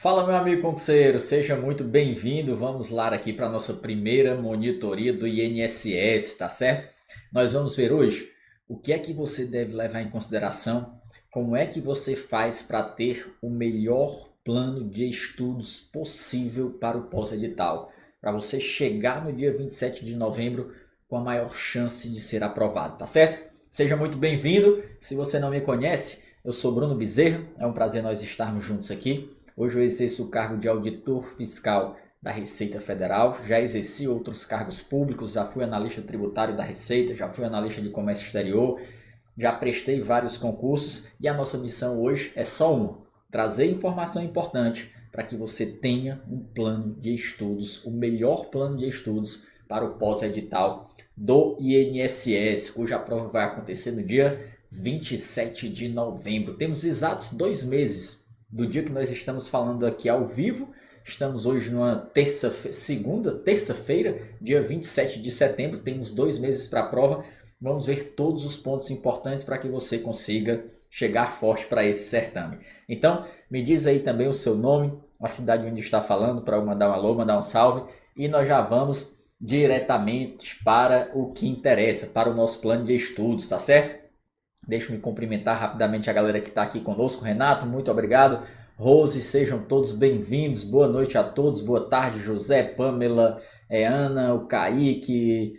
Fala, meu amigo concurseiro, seja muito bem-vindo. Vamos lá aqui para a nossa primeira monitoria do INSS, tá certo? Nós vamos ver hoje o que é que você deve levar em consideração, como é que você faz para ter o melhor plano de estudos possível para o pós-edital, para você chegar no dia 27 de novembro com a maior chance de ser aprovado, tá certo? Seja muito bem-vindo. Se você não me conhece, eu sou Bruno Bezerra, é um prazer nós estarmos juntos aqui. Hoje eu exerço o cargo de auditor fiscal da Receita Federal, já exerci outros cargos públicos, já fui analista tributário da Receita, já fui analista de comércio exterior, já prestei vários concursos e a nossa missão hoje é só uma: trazer informação importante para que você tenha um plano de estudos, o melhor plano de estudos para o pós-edital do INSS, cuja prova vai acontecer no dia 27 de novembro. Temos exatos 2 meses do dia que nós estamos falando aqui ao vivo. Estamos hoje numa terça-feira, dia 27 de setembro. Temos 2 meses para a prova. Vamos ver todos os pontos importantes para que você consiga chegar forte para esse certame. Então, me diz aí também o seu nome, a cidade onde está falando, para eu mandar um alô, mandar um salve. E nós já vamos diretamente para o que interessa, para o nosso plano de estudos, tá certo? Deixa eu me cumprimentar rapidamente a galera que está aqui conosco. Renato, muito obrigado. Rose, sejam todos bem-vindos. Boa noite a todos. Boa tarde, José, Pamela, Ana, o Kaique,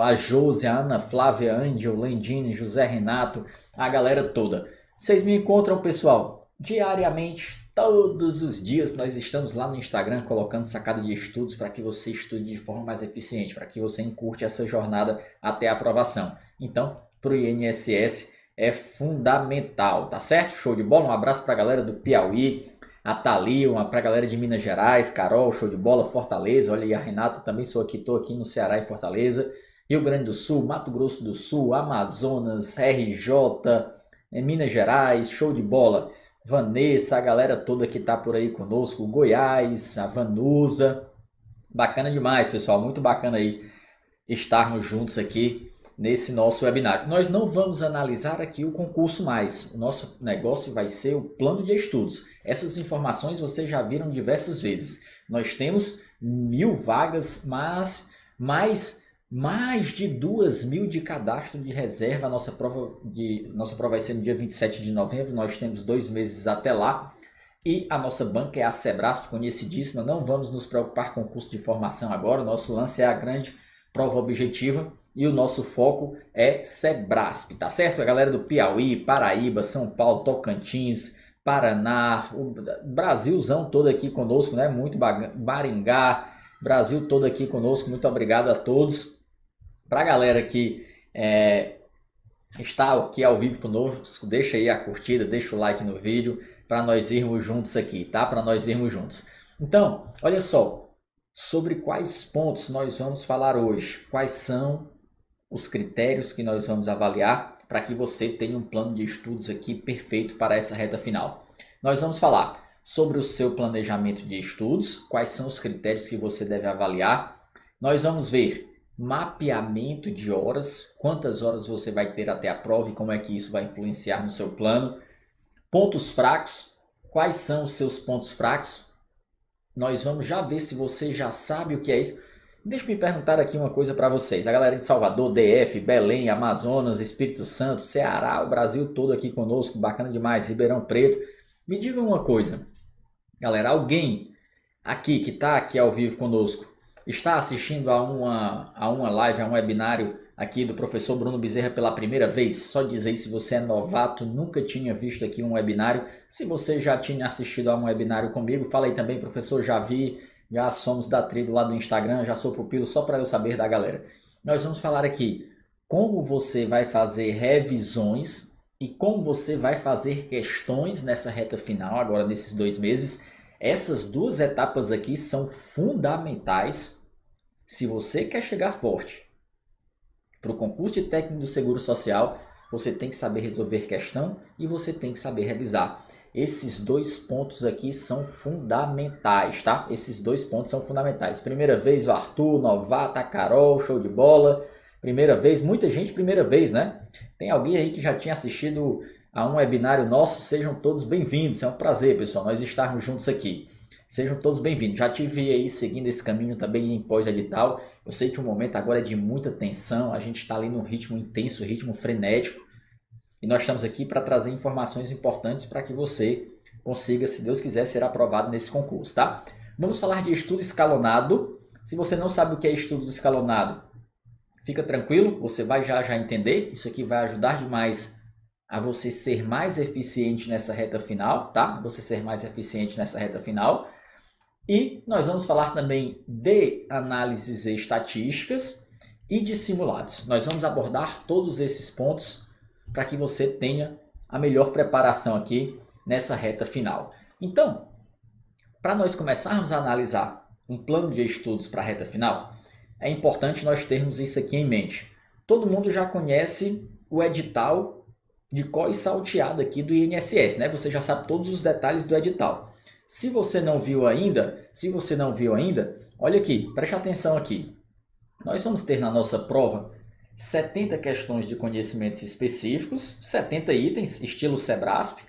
a Josi, a Ana Flávia, Angel, Lendine, José Renato, a galera toda. Vocês me encontram, pessoal, diariamente, todos os dias. Nós estamos lá no Instagram colocando sacada de estudos para que você estude de forma mais eficiente, para que você encurte essa jornada até a aprovação. Então, para o INSS é fundamental, tá certo? Show de bola, um abraço para a galera do Piauí, a Thalio, para a galera de Minas Gerais, Carol, show de bola, Fortaleza, olha aí a Renata, também estou aqui no Ceará e Fortaleza, Rio Grande do Sul, Mato Grosso do Sul, Amazonas, RJ, Minas Gerais, show de bola, Vanessa, a galera toda que tá por aí conosco, Goiás, a Vanusa, bacana demais, pessoal, muito bacana aí estarmos juntos aqui nesse nosso webinar. Nós não vamos analisar aqui o concurso mais. O nosso negócio vai ser o plano de estudos. Essas informações vocês já viram diversas vezes. Nós temos 1.000 vagas, mas mais de 2.000 de cadastro de reserva. Nossa prova vai ser no dia 27 de novembro. Nós temos 2 meses até lá. E a nossa banca é a Sebrasp, conhecidíssima. Não vamos nos preocupar com o curso de formação agora. O nosso lance é a grande prova objetiva e o nosso foco é Sebrasp, tá certo? A galera do Piauí, Paraíba, São Paulo, Tocantins, Paraná, o Brasilzão todo aqui conosco, né? Muito Maringá, Brasil todo aqui conosco, muito obrigado a todos. Para a galera que está aqui ao vivo conosco, deixa aí a curtida, deixa o like no vídeo para nós irmos juntos aqui, tá? Para nós irmos juntos. Então, olha só, sobre quais pontos nós vamos falar hoje, quais são os critérios que nós vamos avaliar para que você tenha um plano de estudos aqui perfeito para essa reta final. Nós vamos falar sobre o seu planejamento de estudos, quais são os critérios que você deve avaliar. Nós vamos ver mapeamento de horas, quantas horas você vai ter até a prova e como é que isso vai influenciar no seu plano. Pontos fracos, quais são os seus pontos fracos? Nós vamos já ver se você já sabe o que é isso. Deixa eu me perguntar aqui uma coisa para vocês. A galera de Salvador, DF, Belém, Amazonas, Espírito Santo, Ceará, o Brasil todo aqui conosco, bacana demais, Ribeirão Preto. Me diga uma coisa, galera, alguém aqui que está aqui ao vivo conosco está assistindo a uma live, a um webinário aqui do professor Bruno Bezerra pela primeira vez? Só diz aí se você é novato, nunca tinha visto aqui um webinário. Se você já tinha assistido a um webinário comigo, fala aí também, professor, já vi, já somos da tribo lá do Instagram, já sou pupilo, só para eu saber da galera. Nós vamos falar aqui como você vai fazer revisões e como você vai fazer questões nessa reta final, agora nesses 2 meses. Essas 2 etapas aqui são fundamentais se você quer chegar forte para o concurso de técnico do Seguro Social. Você tem que saber resolver questão e você tem que saber revisar. Esses 2 pontos aqui são fundamentais, tá? Esses 2 pontos são fundamentais. Primeira vez o Arthur, novato, a Carol, show de bola. Primeira vez, muita gente primeira vez, né? Tem alguém aí que já tinha assistido a um webinário nosso? Sejam todos bem-vindos. É um prazer, pessoal, nós estarmos juntos aqui. Sejam todos bem-vindos. Já tive aí seguindo esse caminho também em pós-edital. Eu sei que o momento agora é de muita tensão, a gente está ali num ritmo intenso, ritmo frenético. E nós estamos aqui para trazer informações importantes para que você consiga, se Deus quiser, ser aprovado nesse concurso, tá? Vamos falar de estudo escalonado. Se você não sabe o que é estudo escalonado, fica tranquilo, você vai já entender. Isso aqui vai ajudar demais a você ser mais eficiente nessa reta final, tá? Você ser mais eficiente nessa reta final. E nós vamos falar também de análises estatísticas e de simulados. Nós vamos abordar todos esses pontos para que você tenha a melhor preparação aqui nessa reta final. Então, para nós começarmos a analisar um plano de estudos para a reta final, é importante nós termos isso aqui em mente. Todo mundo já conhece o edital de cor e salteado aqui do INSS, né? Você já sabe todos os detalhes do edital. Se você não viu ainda, olha aqui, preste atenção aqui. Nós vamos ter na nossa prova 70 questões de conhecimentos específicos, 70 itens, estilo Sebrasp,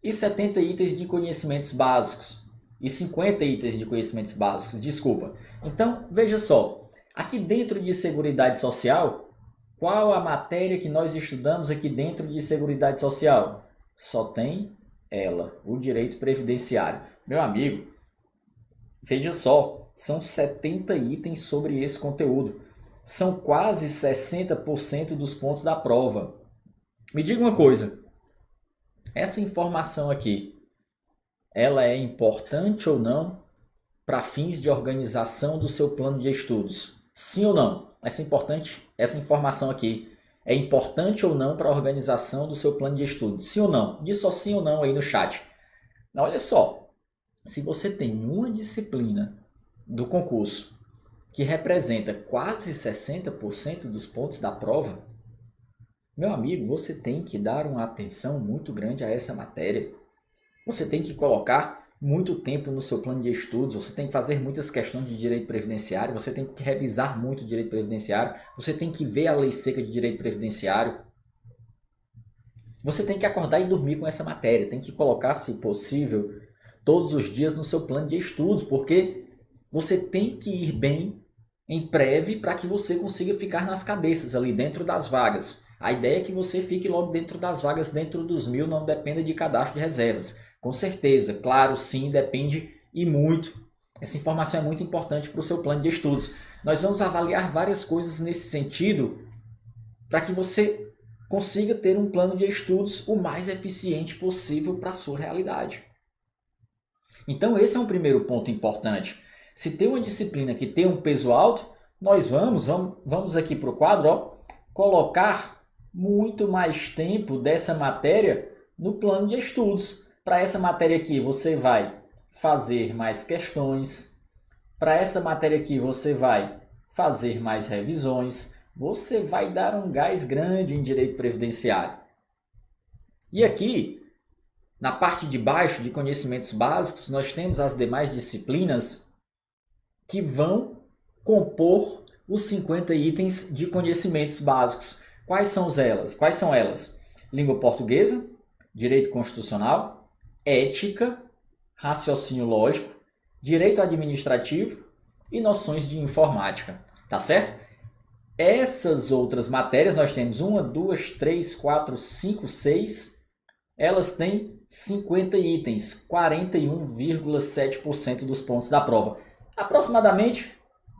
e 70 itens de conhecimentos básicos, e 50 itens de conhecimentos básicos, desculpa. Então, veja só, aqui dentro de Seguridade Social, qual a matéria que nós estudamos aqui dentro de Seguridade Social? Só tem ela, o direito previdenciário. Meu amigo, veja só, são 70 itens sobre esse conteúdo. São quase 60% dos pontos da prova. Me diga uma coisa, essa informação aqui, ela é importante ou não para fins de organização do seu plano de estudos? Sim ou não? Essa informação aqui é importante ou não para a organização do seu plano de estudos? Sim ou não? Diz só sim ou não aí no chat. Olha só, se você tem uma disciplina do concurso que representa quase 60% dos pontos da prova, meu amigo, você tem que dar uma atenção muito grande a essa matéria. Você tem que colocar muito tempo no seu plano de estudos, você tem que fazer muitas questões de direito previdenciário, você tem que revisar muito o direito previdenciário, você tem que ver a lei seca de direito previdenciário. Você tem que acordar e dormir com essa matéria, tem que colocar, se possível, todos os dias no seu plano de estudos, porque você tem que ir bem em breve para que você consiga ficar nas cabeças ali dentro das vagas. A ideia é que você fique logo dentro das vagas, dentro dos 1000, não dependa de cadastro de reservas. Com certeza, claro, sim, depende e muito. Essa informação é muito importante para o seu plano de estudos. Nós vamos avaliar várias coisas nesse sentido para que você consiga ter um plano de estudos o mais eficiente possível para a sua realidade. Então esse é um primeiro ponto importante. Se tem uma disciplina que tem um peso alto, nós vamos aqui para o quadro, colocar muito mais tempo dessa matéria no plano de estudos. Para essa matéria aqui, você vai fazer mais questões. Para essa matéria aqui, você vai fazer mais revisões. Você vai dar um gás grande em direito previdenciário. E aqui, na parte de baixo de conhecimentos básicos, nós temos as demais disciplinas que vão compor os 50 itens de conhecimentos básicos. Quais são elas? Língua portuguesa, direito constitucional, ética, raciocínio lógico, direito administrativo e noções de informática, tá certo? Essas outras matérias, nós temos 1, 2, 3, 4, 5, 6, elas têm 50 itens, 41,7% dos pontos da prova. Aproximadamente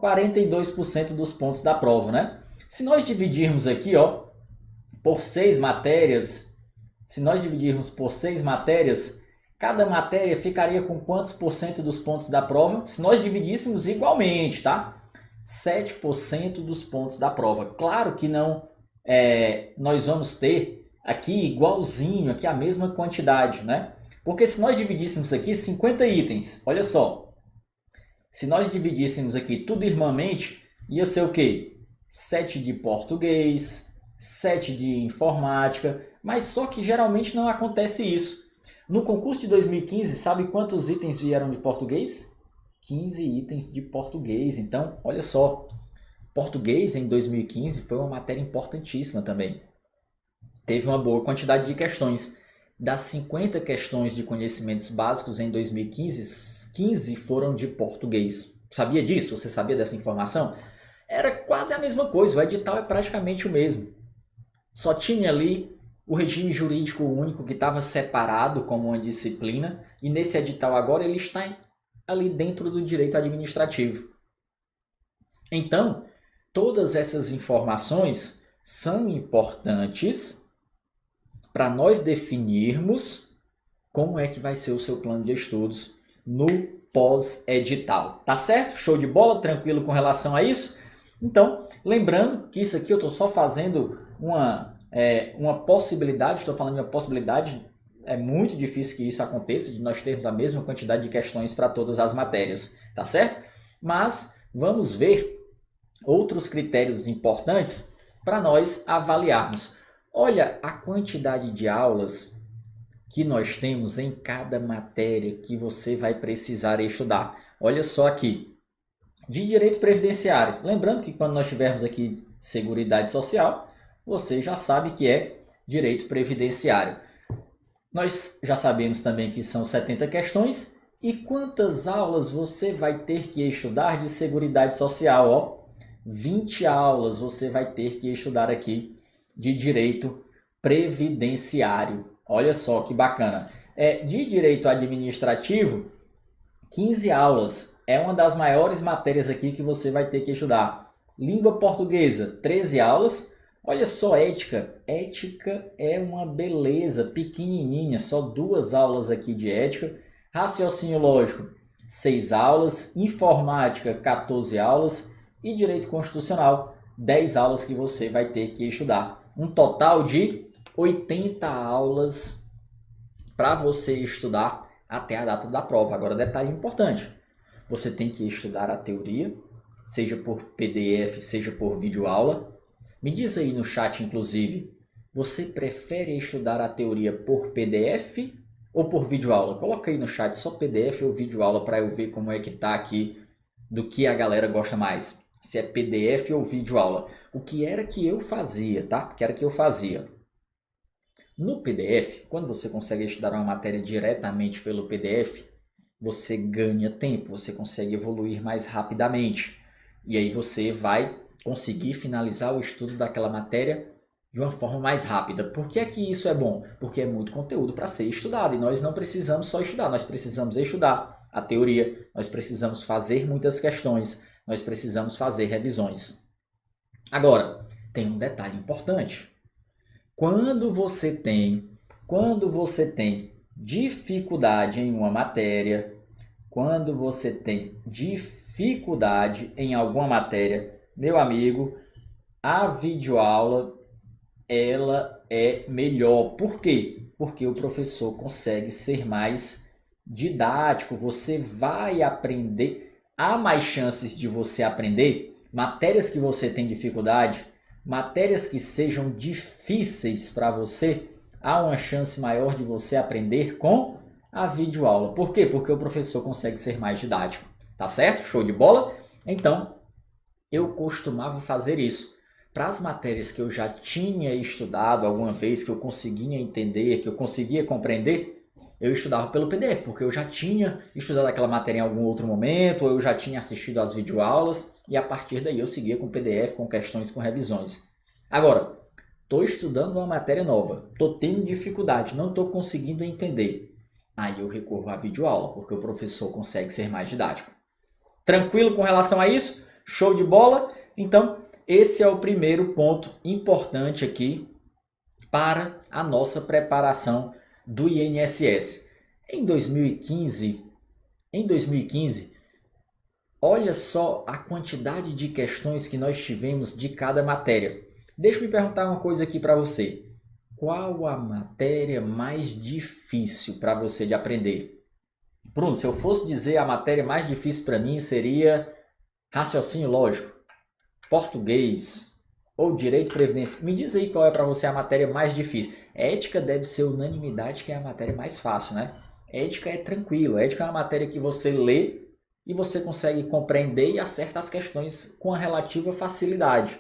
42% dos pontos da prova, né? Se nós dividirmos aqui, por 6 matérias, cada matéria ficaria com quantos por cento dos pontos da prova? Se nós dividíssemos igualmente, tá? 7% dos pontos da prova. Claro que não, nós vamos ter aqui igualzinho, aqui a mesma quantidade, né? Porque se nós dividíssemos aqui 50 itens, olha só. Se nós dividíssemos aqui tudo irmãmente, ia ser o quê? 7 de português, 7 de informática, mas só que geralmente não acontece isso. No concurso de 2015, sabe quantos itens vieram de português? 15 itens de português. Então, olha só, português em 2015 foi uma matéria importantíssima também. Teve uma boa quantidade de questões. das 50 questões de conhecimentos básicos em 2015, 15 foram de português. Sabia disso? Você sabia dessa informação? Era quase a mesma coisa, o edital é praticamente o mesmo. Só tinha ali o regime jurídico único que estava separado como uma disciplina, e nesse edital agora ele está ali dentro do direito administrativo. Então, todas essas informações são importantes para nós definirmos como é que vai ser o seu plano de estudos no pós-edital. Tá certo? Show de bola? Tranquilo com relação a isso? Então, lembrando que isso aqui eu estou só fazendo uma possibilidade, estou falando de uma possibilidade, é muito difícil que isso aconteça, de nós termos a mesma quantidade de questões para todas as matérias, tá certo? Mas vamos ver outros critérios importantes para nós avaliarmos. Olha a quantidade de aulas que nós temos em cada matéria que você vai precisar estudar. Olha só aqui, de direito previdenciário. Lembrando que quando nós tivermos aqui Seguridade Social, você já sabe que é direito previdenciário. Nós já sabemos também que são 70 questões. E quantas aulas você vai ter que estudar de Seguridade Social? Ó, 20 aulas você vai ter que estudar aqui de direito previdenciário. Olha só que bacana. De direito administrativo, 15 aulas. É uma das maiores matérias aqui que você vai ter que estudar. Língua portuguesa, 13 aulas. Olha só, ética. Ética é uma beleza, pequenininha, só 2 aulas aqui de ética. Raciocínio lógico, 6 aulas. Informática, 14 aulas. E direito constitucional, 10 aulas que você vai ter que estudar. Um total de 80 aulas para você estudar até a data da prova. Agora, detalhe importante, você tem que estudar a teoria, seja por PDF, seja por videoaula. Me diz aí no chat, inclusive, você prefere estudar a teoria por PDF ou por videoaula? Coloca aí no chat só PDF ou videoaula para eu ver como é que tá aqui, do que a galera gosta mais. Se é PDF ou videoaula. O que era que eu fazia, tá? O que era que eu fazia? No PDF, quando você consegue estudar uma matéria diretamente pelo PDF, você ganha tempo, você consegue evoluir mais rapidamente. E aí você vai conseguir finalizar o estudo daquela matéria de uma forma mais rápida. Por que é que isso é bom? Porque é muito conteúdo para ser estudado e nós não precisamos só estudar, nós precisamos estudar a teoria, nós precisamos fazer muitas questões, nós precisamos fazer revisões. Agora, tem um detalhe importante. Quando você tem dificuldade em uma matéria, quando você tem dificuldade em alguma matéria, meu amigo, a videoaula ela é melhor. Por quê? Porque o professor consegue ser mais didático, você vai aprender, há mais chances de você aprender matérias que você tem dificuldade, matérias que sejam difíceis para você, há uma chance maior de você aprender com a videoaula. Por quê? Porque o professor consegue ser mais didático. Tá certo? Show de bola? Então, eu costumava fazer isso. Para as matérias que eu já tinha estudado alguma vez, que eu conseguia entender, que eu conseguia compreender, eu estudava pelo PDF, porque eu já tinha estudado aquela matéria em algum outro momento, ou eu já tinha assistido às videoaulas, e a partir daí eu seguia com PDF, com questões, com revisões. Agora, estou estudando uma matéria nova, estou tendo dificuldade, não estou conseguindo entender. Aí eu recorro à videoaula, porque o professor consegue ser mais didático. Tranquilo com relação a isso? Show de bola? Então, esse é o primeiro ponto importante aqui para a nossa preparação do INSS. Em 2015, olha só a quantidade de questões que nós tivemos de cada matéria. Deixa eu me perguntar uma coisa aqui para você. Qual a matéria mais difícil para você de aprender? Bruno, se eu fosse dizer a matéria mais difícil para mim seria raciocínio lógico, português ou direito previdenciário. Me diz aí qual é para você a matéria mais difícil. Ética deve ser unanimidade, que é a matéria mais fácil, né? Ética é tranquilo. Ética é uma matéria que você lê e você consegue compreender e acerta as questões com a relativa facilidade.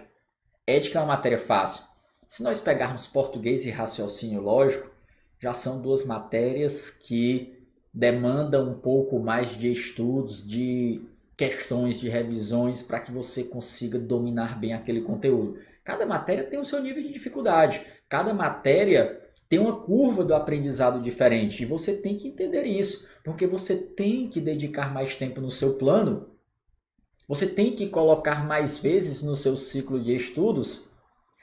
Ética é uma matéria fácil. Se nós pegarmos português e raciocínio lógico, já são duas matérias que demandam um pouco mais de estudos, de questões, de revisões para que você consiga dominar bem aquele conteúdo. Cada matéria tem o seu nível de dificuldade, cada matéria tem uma curva do aprendizado diferente e você tem que entender isso, porque você tem que dedicar mais tempo no seu plano, você tem que colocar mais vezes no seu ciclo de estudos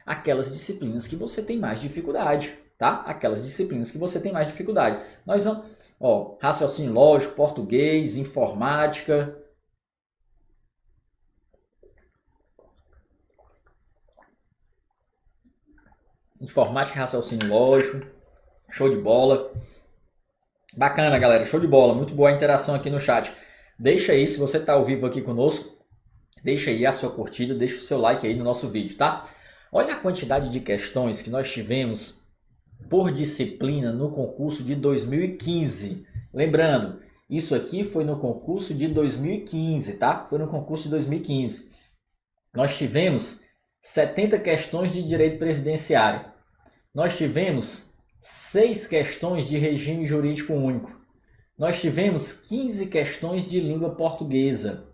aquelas disciplinas que você tem mais dificuldade, tá? Aquelas disciplinas que você tem mais dificuldade. Nós vamos, raciocínio lógico, português, informática. Informática e raciocínio lógico. Show de bola. Bacana, galera. Show de bola. Muito boa a interação aqui no chat. Deixa aí, se você está ao vivo aqui conosco, deixa aí a sua curtida, deixa o seu like aí no nosso vídeo, tá? Olha a quantidade de questões que nós tivemos por disciplina no concurso de 2015. Lembrando, isso aqui foi no concurso de 2015, tá? Foi no concurso de 2015. Nós tivemos 70 questões de direito previdenciário. Nós tivemos 6 questões de regime jurídico único. Nós tivemos 15 questões de língua portuguesa.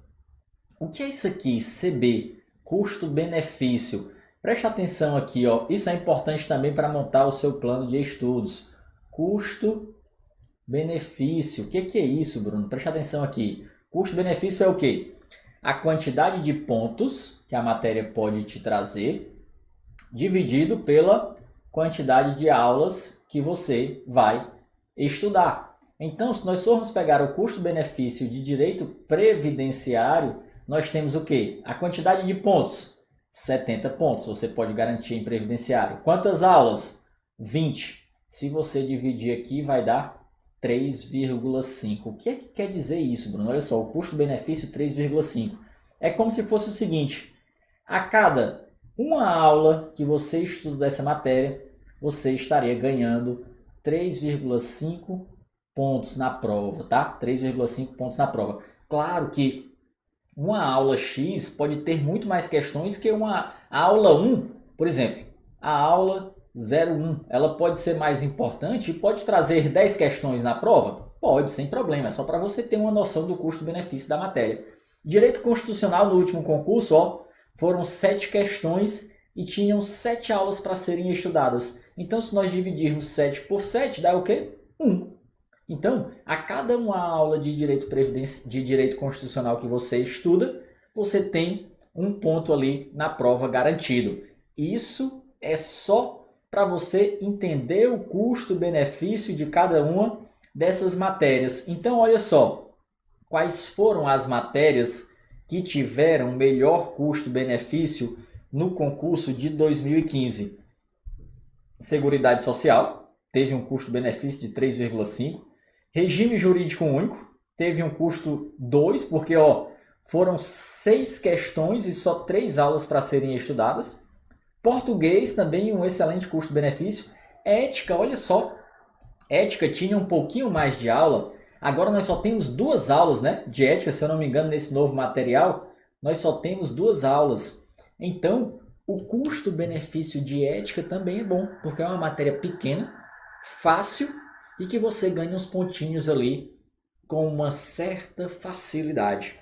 O que é isso aqui? CB, custo-benefício. Preste atenção aqui, ó. Isso é importante também para montar o seu plano de estudos. Custo-benefício. O que é isso, Bruno? Preste atenção aqui. Custo-benefício é o quê? A quantidade de pontos que a matéria pode te trazer, dividido pela quantidade de aulas que você vai estudar. Então, se nós formos pegar o custo-benefício de direito previdenciário, nós temos o quê? A quantidade de pontos. 70 pontos você pode garantir em previdenciário. Quantas aulas? 20. Se você dividir aqui, vai dar 3,5. O que é que quer dizer isso, Bruno? Olha só, o custo-benefício 3,5. É como se fosse o seguinte: a cada uma aula que você estuda dessa matéria, você estaria ganhando 3,5 pontos na prova, tá? 3,5 pontos na prova. Claro que uma aula X pode ter muito mais questões que uma aula 1. Por exemplo, a aula 01, ela pode ser mais importante e pode trazer 10 questões na prova? Pode, sem problema. É só para você ter uma noção do custo-benefício da matéria. Direito constitucional no último concurso, foram 7 questões e tinham 7 aulas para serem estudadas. Então, se nós dividirmos 7 por 7, dá o quê? 1. Então, a cada uma aula de direito constitucional que você estuda, você tem um ponto ali na prova garantido. Isso é só para você entender o custo-benefício de cada uma dessas matérias. Então, olha só, quais foram as matérias que tiveram melhor custo-benefício no concurso de 2015? Seguridade Social teve um custo-benefício de 3,5. Regime Jurídico Único teve um custo 2, porque foram 6 questões e só 3 aulas para serem estudadas. Português também um excelente custo-benefício. Ética, olha só, Ética tinha um pouquinho mais de aula. Agora nós só temos 2 aulas, né, de Ética, se eu não me engano, nesse novo material. Nós só temos 2 aulas. Então, o custo-benefício de Ética também é bom, porque é uma matéria pequena, fácil, e que você ganha uns pontinhos ali com uma certa facilidade.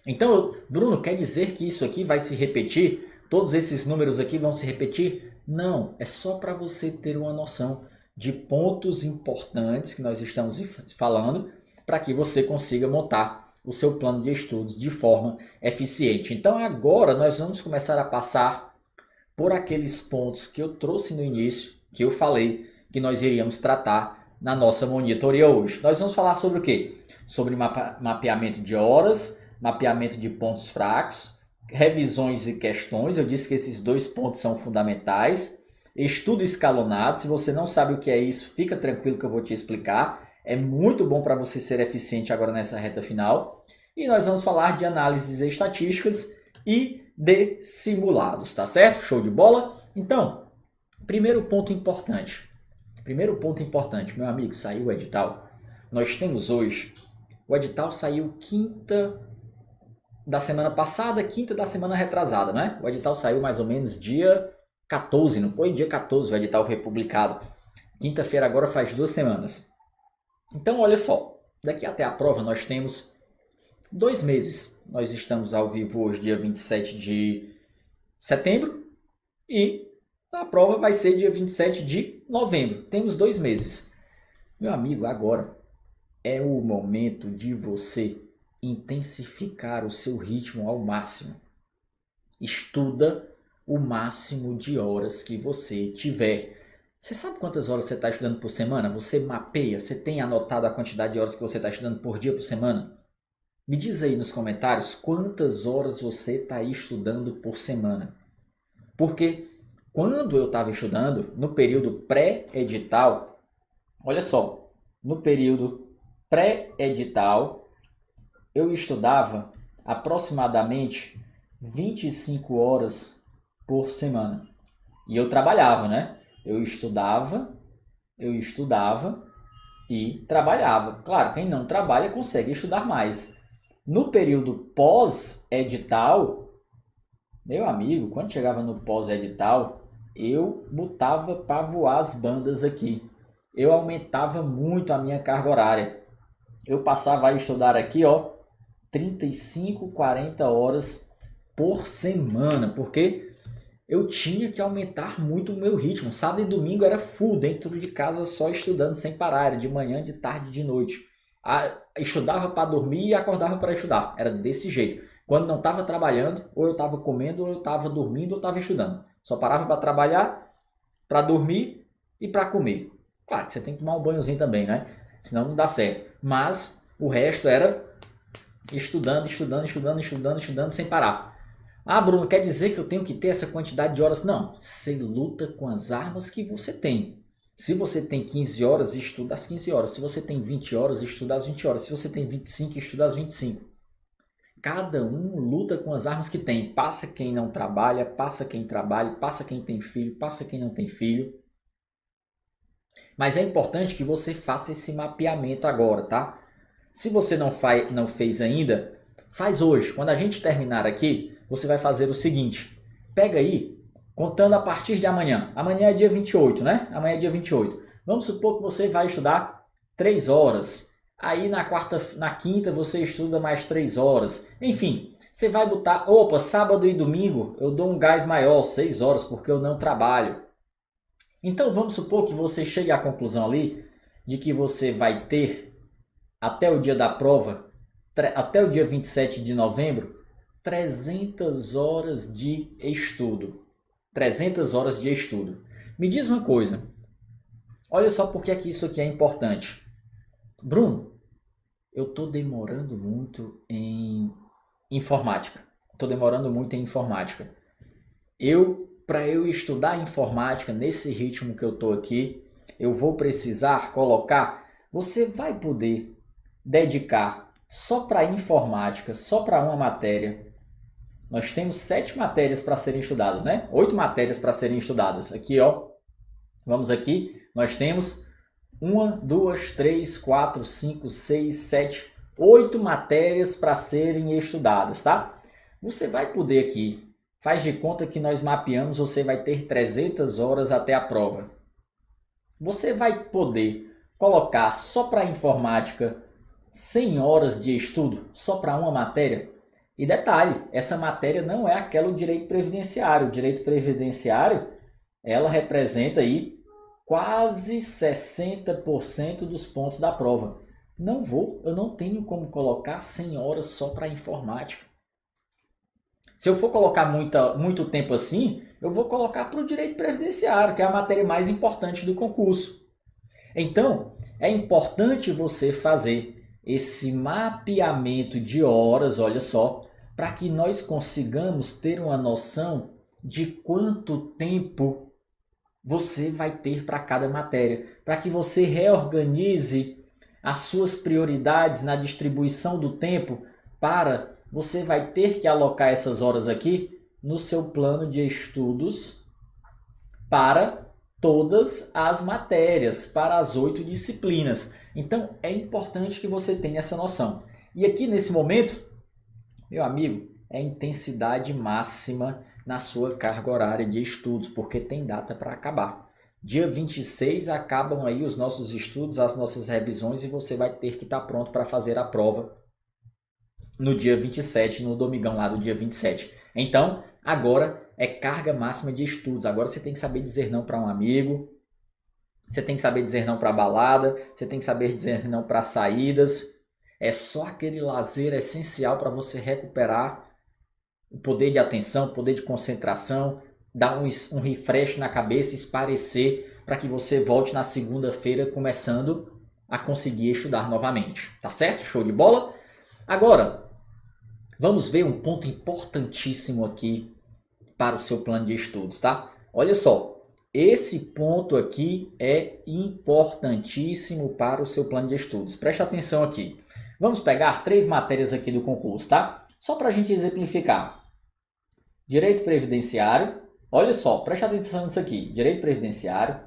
Então, Bruno, quer dizer que isso aqui vai se repetir? Todos esses números aqui vão se repetir? Não, é só para você ter uma noção de pontos importantes que nós estamos falando para que você consiga montar o seu plano de estudos de forma eficiente. Então, agora nós vamos começar a passar por aqueles pontos que eu trouxe no início, que eu falei que nós iríamos tratar na nossa monitoria hoje. Nós vamos falar sobre o quê? Sobre mapeamento de horas, mapeamento de pontos fracos, revisões e questões. Eu disse que esses 2 pontos são fundamentais. Estudo escalonado. Se você não sabe o que é isso, fica tranquilo que eu vou te explicar. É muito bom para você ser eficiente agora nessa reta final. E nós vamos falar de análises estatísticas e de simulados, tá certo? Show de bola? Então, primeiro ponto importante, meu amigo, saiu o edital. Nós temos hoje, o edital saiu quinta da semana passada, quinta da semana retrasada, né? O edital saiu mais ou menos dia 14, não foi? Dia 14 o edital foi publicado. Quinta-feira agora faz 2 semanas. Então, olha só, daqui até a prova nós temos 2 meses. Nós estamos ao vivo hoje, dia 27 de setembro, e a prova vai ser dia 27 de novembro. Temos 2 meses. Meu amigo, agora é o momento de você intensificar o seu ritmo ao máximo. Estuda o máximo de horas que você tiver. Você sabe quantas horas você está estudando por semana? Você mapeia? Você tem anotado a quantidade de horas que você está estudando por dia, por semana? Me diz aí nos comentários quantas horas você está estudando por semana. Porque quando eu estava estudando, no período pré-edital, olha só, no período pré-edital, eu estudava aproximadamente 25 horas por semana. E eu trabalhava, né? Eu estudava e trabalhava. Claro, quem não trabalha consegue estudar mais. No período pós-edital, meu amigo, quando chegava no pós-edital, eu botava para voar as bandas aqui. Eu aumentava muito a minha carga horária. Eu passava a estudar aqui, 35, 40 horas por semana, porque eu tinha que aumentar muito o meu ritmo. Sábado e domingo era full, dentro de casa só estudando sem parar, era de manhã, de tarde, de noite. Estudava para dormir e acordava para estudar, era desse jeito. Quando não estava trabalhando, ou eu estava comendo, ou eu estava dormindo, ou eu estava estudando. Só parava para trabalhar, para dormir e para comer. Claro que você tem que tomar um banhozinho também, né? Senão não dá certo. Mas o resto era estudando sem parar. Ah, Bruno, quer dizer que eu tenho que ter essa quantidade de horas? Não, você luta com as armas que você tem. Se você tem 15 horas, estuda as 15 horas. Se você tem 20 horas, estuda as 20 horas. Se você tem 25, estuda as 25. Cada um luta com as armas que tem. Passa quem não trabalha, passa quem trabalha, passa quem tem filho, passa quem não tem filho. Mas é importante que você faça esse mapeamento agora, tá? Se você não fez ainda, faz hoje. Quando a gente terminar aqui, você vai fazer o seguinte. Pega aí, contando a partir de amanhã. Amanhã é dia 28, né? Amanhã é dia 28. Vamos supor que você vai estudar 3 horas. Aí na quinta você estuda mais 3 horas. Enfim, você vai botar... sábado e domingo eu dou um gás maior, 6 horas, porque eu não trabalho. Então vamos supor que você chegue à conclusão ali de que você vai ter, até o dia da prova, até o dia 27 de novembro, 300 horas de estudo. 300 horas de estudo. Me diz uma coisa. Olha só porque isso aqui é importante. Bruno, eu estou demorando muito em informática. Para eu estudar informática nesse ritmo que eu estou aqui, eu vou precisar colocar... Você vai poder dedicar só para informática, só para uma matéria. Nós temos 7 matérias para serem estudadas, né? 8 matérias para serem estudadas. Aqui, vamos aqui. Nós temos 1, 2, 3, 4, 5, 6, 7, 8 matérias para serem estudadas, tá? Você vai poder aqui, faz de conta que nós mapeamos, você vai ter 300 horas até a prova. Você vai poder colocar só para informática 100 horas de estudo, só para uma matéria. E detalhe, essa matéria não é aquela do direito previdenciário. O direito previdenciário, ela representa aí quase 60% dos pontos da prova. Eu não tenho como colocar 100 horas só para informática. Se eu for colocar muito tempo assim, eu vou colocar para o direito previdenciário, que é a matéria mais importante do concurso. Então, é importante você fazer esse mapeamento de horas, olha só, para que nós consigamos ter uma noção de quanto tempo você vai ter para cada matéria, para que você reorganize as suas prioridades na distribuição do tempo. Você vai ter que alocar essas horas aqui no seu plano de estudos para todas as matérias, para as 8 disciplinas. Então, é importante que você tenha essa noção. E aqui, nesse momento, meu amigo, é intensidade máxima na sua carga horária de estudos, porque tem data para acabar. Dia 26 acabam aí os nossos estudos, as nossas revisões e você vai ter que estar pronto para fazer a prova no dia 27, no domingão lá do dia 27. Então, agora é carga máxima de estudos. Agora você tem que saber dizer não para um amigo, você tem que saber dizer não para balada, você tem que saber dizer não para saídas. É só aquele lazer essencial para você recuperar o poder de atenção, o poder de concentração, dar um refresh na cabeça, esparecer, para que você volte na segunda-feira começando a conseguir estudar novamente. Tá certo? Show de bola? Agora, vamos ver um ponto importantíssimo aqui para o seu plano de estudos, tá? Olha só, esse ponto aqui é importantíssimo para o seu plano de estudos. Preste atenção aqui. Vamos pegar 3 matérias aqui do concurso, tá? Só para a gente exemplificar. Direito previdenciário. Olha só, preste atenção nisso aqui. Direito previdenciário,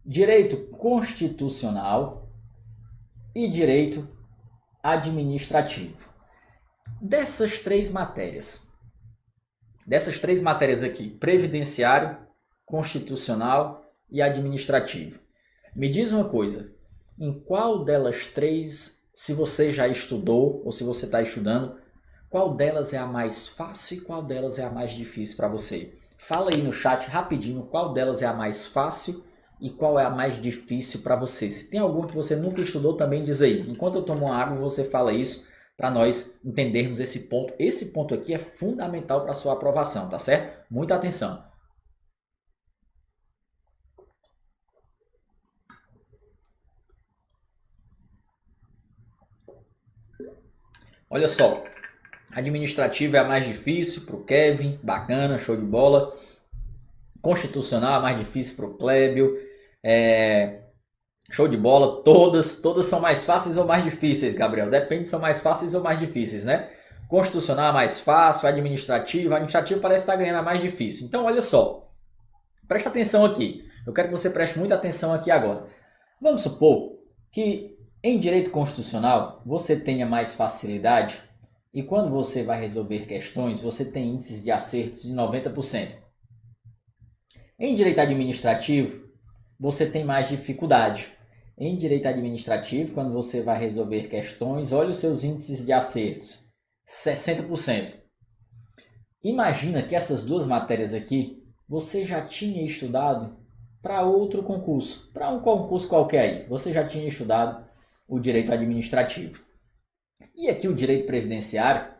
direito constitucional e direito administrativo. Dessas 3 matérias aqui, previdenciário, constitucional e administrativo. Me diz uma coisa, em qual delas 3, se você já estudou ou se você está estudando, qual delas é a mais fácil e qual delas é a mais difícil para você? Fala aí no chat rapidinho qual delas é a mais fácil e qual é a mais difícil para você. Se tem alguma que você nunca estudou, também diz aí. Enquanto eu tomo uma água, você fala isso para nós entendermos esse ponto. Esse ponto aqui é fundamental para a sua aprovação, tá certo? Muita atenção. Olha só, administrativo é a mais difícil para o Kevin, bacana, show de bola. Constitucional é a mais difícil para o Clébio, show de bola. Todas são mais fáceis ou mais difíceis, Gabriel? Depende se são mais fáceis ou mais difíceis, né? Constitucional é mais fácil, administrativo parece estar ganhando a mais difícil. Então, olha só, preste atenção aqui. Eu quero que você preste muita atenção aqui agora. Vamos supor que em direito constitucional você tenha mais facilidade e quando você vai resolver questões, você tem índices de acertos de 90%. Em direito administrativo, você tem mais dificuldade. Em direito administrativo, quando você vai resolver questões, olha os seus índices de acertos, 60%. Imagina que essas 2 matérias aqui, você já tinha estudado para outro concurso, para um concurso qualquer aí. Você já tinha estudado o direito administrativo. E aqui o direito previdenciário,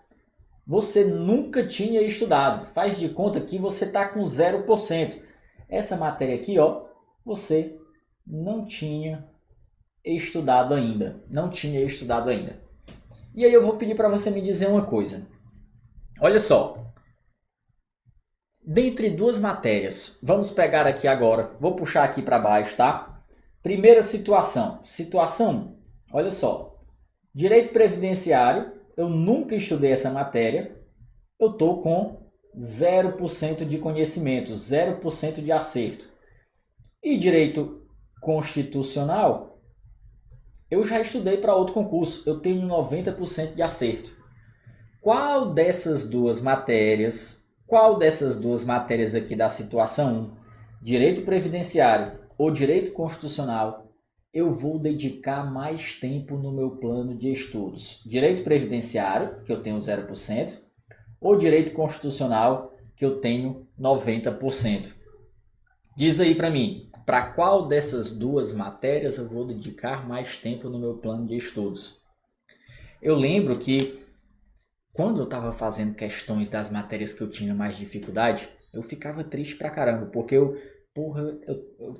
você nunca tinha estudado. Faz de conta que você está com 0%. Essa matéria aqui, ó, você não tinha estudado ainda. E aí eu vou pedir para você me dizer uma coisa. Olha só. Dentre 2 matérias, vamos pegar aqui agora, vou puxar aqui para baixo, tá? Primeira situação. Situação 1. Olha só. Direito previdenciário, eu nunca estudei essa matéria. Eu estou com 0% de conhecimento, 0% de acerto. E direito constitucional, eu já estudei para outro concurso, eu tenho 90% de acerto. Qual dessas duas matérias aqui da situação 1, direito previdenciário ou direito constitucional, eu vou dedicar mais tempo no meu plano de estudos? Direito previdenciário, que eu tenho 0%, ou direito constitucional, que eu tenho 90%. Diz aí para mim, para qual dessas 2 matérias eu vou dedicar mais tempo no meu plano de estudos? Eu lembro que quando eu estava fazendo questões das matérias que eu tinha mais dificuldade, eu ficava triste pra caramba, porque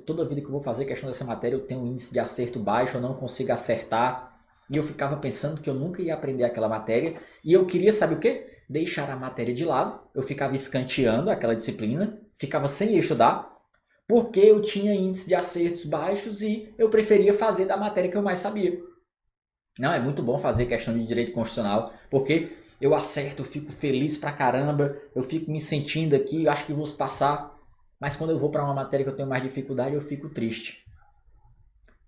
toda vida que eu vou fazer questão dessa matéria eu tenho um índice de acerto baixo, eu não consigo acertar, e eu ficava pensando que eu nunca ia aprender aquela matéria, e eu queria, sabe o quê? Deixar a matéria de lado, eu ficava escanteando aquela disciplina, ficava sem estudar, porque eu tinha índice de acertos baixos e eu preferia fazer da matéria que eu mais sabia. Não, é muito bom fazer questão de direito constitucional, porque eu acerto, eu fico feliz pra caramba, eu fico me sentindo aqui, eu acho que vou passar, mas quando eu vou para uma matéria que eu tenho mais dificuldade, eu fico triste.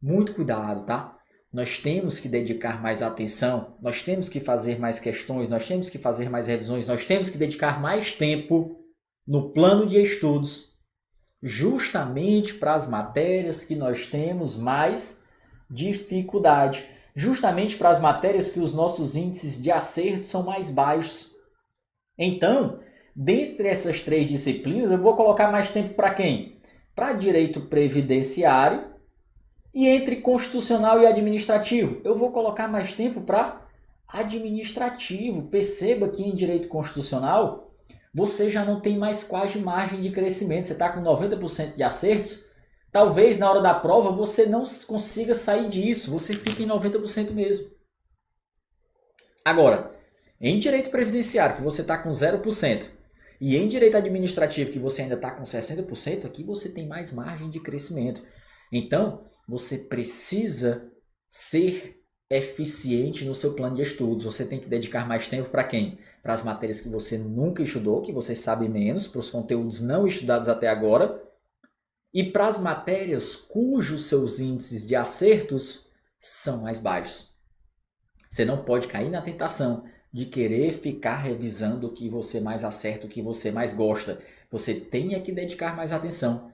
Muito cuidado, tá? Nós temos que dedicar mais atenção, nós temos que fazer mais questões, nós temos que fazer mais revisões, nós temos que dedicar mais tempo no plano de estudos justamente para as matérias que nós temos mais dificuldade, justamente para as matérias que os nossos índices de acerto são mais baixos. Então, dentre essas 3 disciplinas, eu vou colocar mais tempo para quem? Para direito previdenciário. E entre constitucional e administrativo, eu vou colocar mais tempo para administrativo. Perceba que em direito constitucional, você já não tem mais quase margem de crescimento. Você está com 90% de acertos. Talvez na hora da prova você não consiga sair disso. Você fica em 90% mesmo. Agora, em direito previdenciário, que você está com 0%, e em direito administrativo, que você ainda está com 60%, aqui você tem mais margem de crescimento. Então, você precisa ser eficiente no seu plano de estudos. Você tem que dedicar mais tempo para quem? Para as matérias que você nunca estudou, que você sabe menos, para os conteúdos não estudados até agora, e para as matérias cujos seus índices de acertos são mais baixos. Você não pode cair na tentação de querer ficar revisando o que você mais acerta, o que você mais gosta. Você tem que dedicar mais atenção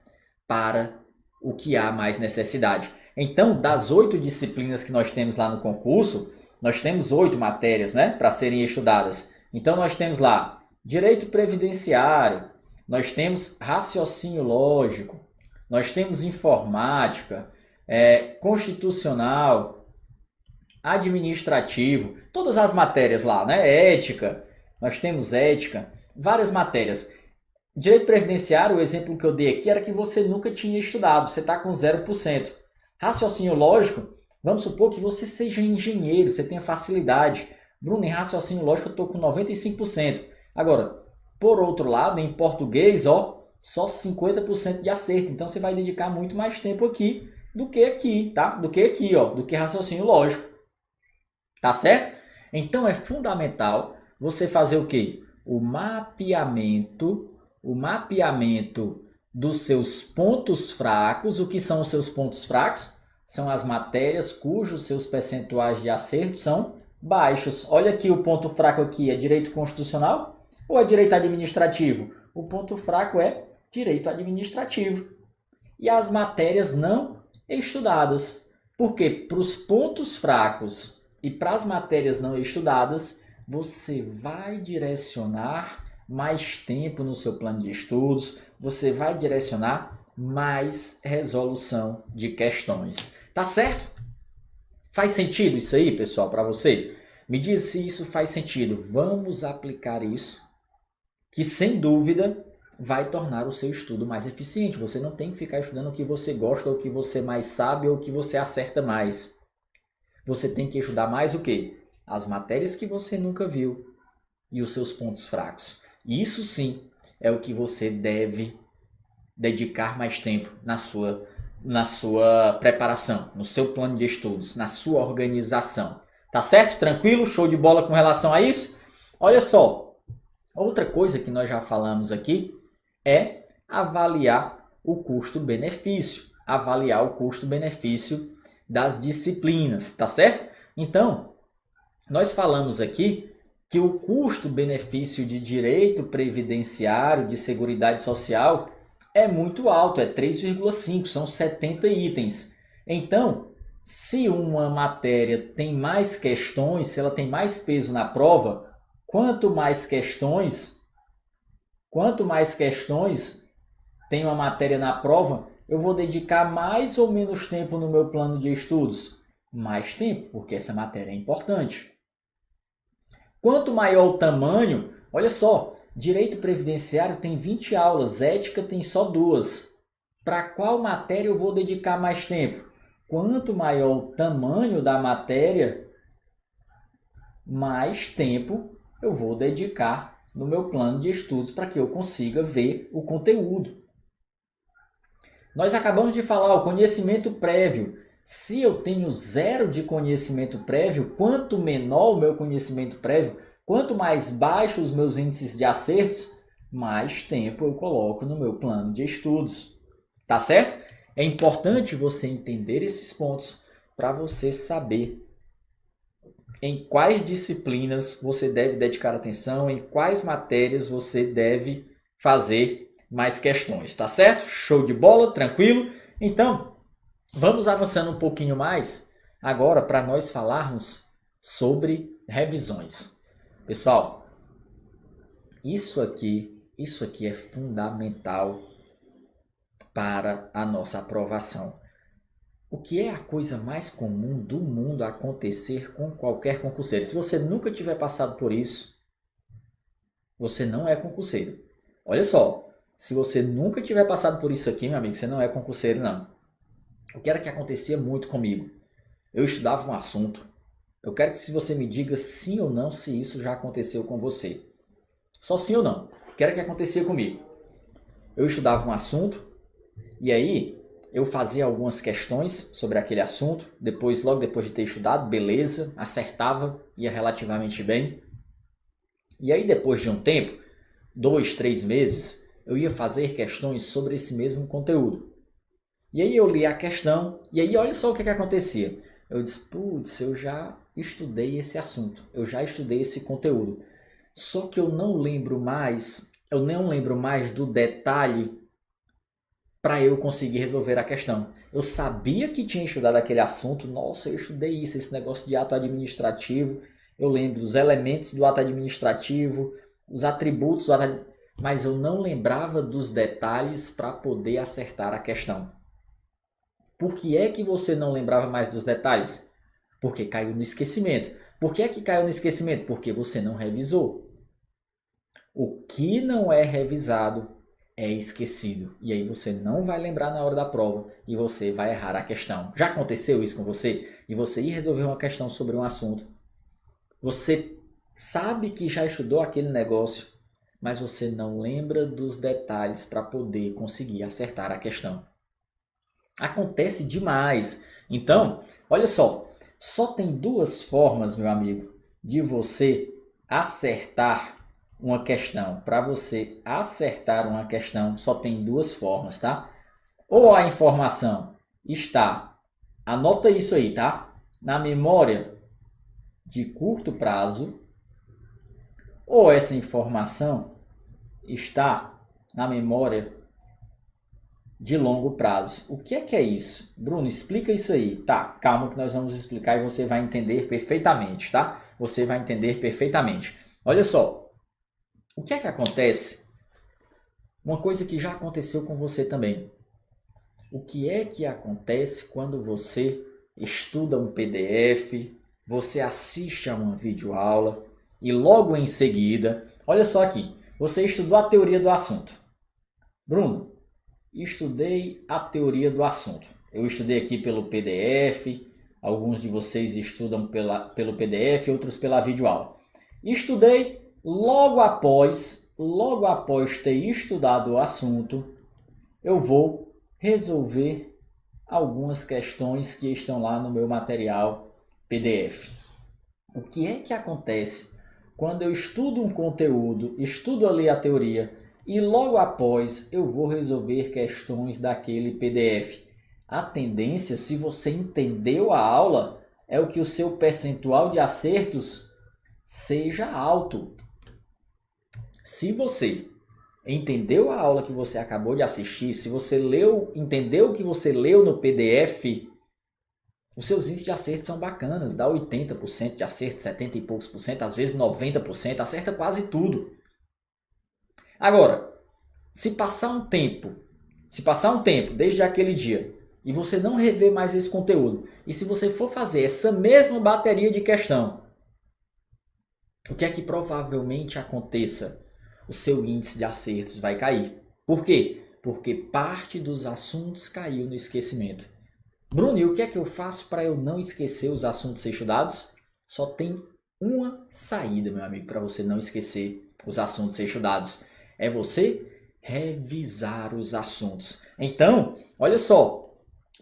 para o que há mais necessidade. Então, das 8 disciplinas que nós temos lá no concurso, nós temos 8 matérias, né, para serem estudadas. Então, nós temos lá direito previdenciário, nós temos raciocínio lógico, nós temos informática, constitucional, administrativo, todas as matérias lá, né? Ética, nós temos ética, várias matérias. Direito previdenciário, o exemplo que eu dei aqui era que você nunca tinha estudado, você está com 0%. Raciocínio lógico, vamos supor que você seja engenheiro, você tenha facilidade. Bruno, em raciocínio lógico eu estou com 95%. Agora, por outro lado, em português, só 50% de acerto. Então você vai dedicar muito mais tempo aqui do que aqui, tá? Do que raciocínio lógico. Tá certo? Então é fundamental você fazer o quê? O mapeamento dos seus pontos fracos. O que são os seus pontos fracos? São as matérias cujos seus percentuais de acerto são baixos. Olha aqui, o ponto fraco aqui é direito constitucional ou é direito administrativo? O ponto fraco é direito administrativo. E as matérias não estudadas. Porque para os pontos fracos e para as matérias não estudadas, você vai direcionar mais tempo no seu plano de estudos, você vai direcionar mais resolução de questões. Tá certo? Faz sentido isso aí, pessoal, para você? Me diz se isso faz sentido. Vamos aplicar isso, que sem dúvida vai tornar o seu estudo mais eficiente. Você não tem que ficar estudando o que você gosta, ou o que você mais sabe, ou o que você acerta mais. Você tem que estudar mais o quê? As matérias que você nunca viu e os seus pontos fracos. Isso sim é o que você deve dedicar mais tempo na sua preparação, no seu plano de estudos, na sua organização. Tá certo? Tranquilo? Show de bola com relação a isso? Olha só, outra coisa que nós já falamos aqui é avaliar o custo-benefício. Avaliar o custo-benefício das disciplinas, tá certo? Então, nós falamos aqui que o custo-benefício de direito previdenciário, de seguridade social, é muito alto, é 3,5, são 70 itens. Então, se uma matéria tem mais questões, se ela tem mais peso na prova, quanto mais questões tem uma matéria na prova, eu vou dedicar mais ou menos tempo no meu plano de estudos? Mais tempo, porque essa matéria é importante. Quanto maior o tamanho, olha só, direito previdenciário tem 20 aulas, ética tem só 2. Para qual matéria eu vou dedicar mais tempo? Quanto maior o tamanho da matéria, mais tempo eu vou dedicar no meu plano de estudos para que eu consiga ver o conteúdo. Nós acabamos de falar o conhecimento prévio. Se eu tenho 0 de conhecimento prévio, quanto menor o meu conhecimento prévio, quanto mais baixos os meus índices de acertos, mais tempo eu coloco no meu plano de estudos. Tá certo? É importante você entender esses pontos para você saber em quais disciplinas você deve dedicar atenção, em quais matérias você deve fazer mais questões, tá certo? Show de bola, tranquilo? Então, vamos avançando um pouquinho mais agora para nós falarmos sobre revisões. Pessoal, isso aqui é fundamental para a nossa aprovação. O que é a coisa mais comum do mundo acontecer com qualquer concurseiro? Se você nunca tiver passado por isso, você não é concurseiro. Olha só, se você nunca tiver passado por isso aqui, meu amigo, você não é concurseiro, não. O que era que acontecia muito comigo? Eu estudava um assunto. Eu quero que você me diga sim ou não se isso já aconteceu com você. Só sim ou não. O que era que acontecia comigo? Eu estudava um assunto e aí eu fazia algumas questões sobre aquele assunto. Logo depois de ter estudado, beleza, acertava, ia relativamente bem. E aí depois de um tempo, 2, 3 meses, eu ia fazer questões sobre esse mesmo conteúdo. E aí eu li a questão e aí olha só o que acontecia. Eu disse, putz, eu já estudei esse assunto, eu já estudei esse conteúdo. Só que eu não lembro mais do detalhe para eu conseguir resolver a questão. Eu sabia que tinha estudado aquele assunto, nossa, eu estudei isso, esse negócio de ato administrativo, eu lembro dos elementos do ato administrativo, os atributos do ato, mas eu não lembrava dos detalhes para poder acertar a questão. Por que é que você não lembrava mais dos detalhes? Porque caiu no esquecimento. Por que é que caiu no esquecimento? Porque você não revisou. O que não é revisado é esquecido. E aí você não vai lembrar na hora da prova e você vai errar a questão. Já aconteceu isso com você? E você ir resolver uma questão sobre um assunto. Você sabe que já estudou aquele negócio, mas você não lembra dos detalhes para poder conseguir acertar a questão. Acontece demais. Então, olha só tem duas formas, meu amigo, de você acertar uma questão. Para você acertar uma questão, só tem duas formas, tá? Ou a informação está, anota isso aí, tá? Na memória de curto prazo, ou essa informação está na memória de longo prazo. O que é isso? Bruno, explica isso aí. Tá, calma que nós vamos explicar e você vai entender perfeitamente, tá? Você vai entender perfeitamente. Olha só, o que é que acontece? Uma coisa que já aconteceu com você também. O que é que acontece quando você estuda um PDF, você assiste a uma videoaula e logo em seguida, olha só aqui, você estudou a teoria do assunto. Bruno, estudei a teoria do assunto. Eu estudei aqui pelo PDF, alguns de vocês estudam pelo PDF, outros pela videoaula. Estudei logo após ter estudado o assunto, eu vou resolver algumas questões que estão lá no meu material PDF. O que é que acontece quando eu estudo um conteúdo, estudo ali a teoria, e logo após eu vou resolver questões daquele PDF? A tendência, se você entendeu a aula, é o que o seu percentual de acertos seja alto. Se você entendeu a aula que você acabou de assistir, se você entendeu o que você leu no PDF, os seus índices de acerto são bacanas, dá 80% de acerto, 70 e poucos por cento, às vezes 90%, acerta quase tudo. Agora, se passar um tempo desde aquele dia e você não rever mais esse conteúdo, e se você for fazer essa mesma bateria de questão, o que é que provavelmente aconteça? O seu índice de acertos vai cair. Por quê? Porque parte dos assuntos caiu no esquecimento. Bruno, e o que é que eu faço para eu não esquecer os assuntos estudados? Só tem uma saída, meu amigo, para você não esquecer os assuntos estudados. É você revisar os assuntos. Então, olha só,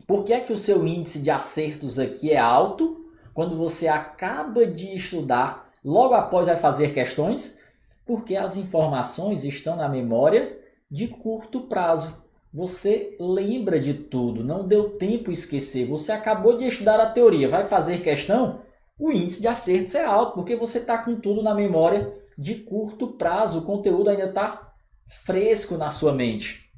por que é que o seu índice de acertos aqui é alto quando você acaba de estudar, logo após vai fazer questões? Porque as informações estão na memória de curto prazo. Você lembra de tudo, não deu tempo esquecer. Você acabou de estudar a teoria, vai fazer questão? O índice de acertos é alto, porque você está com tudo na memória de curto prazo. O conteúdo ainda está fresco na sua mente.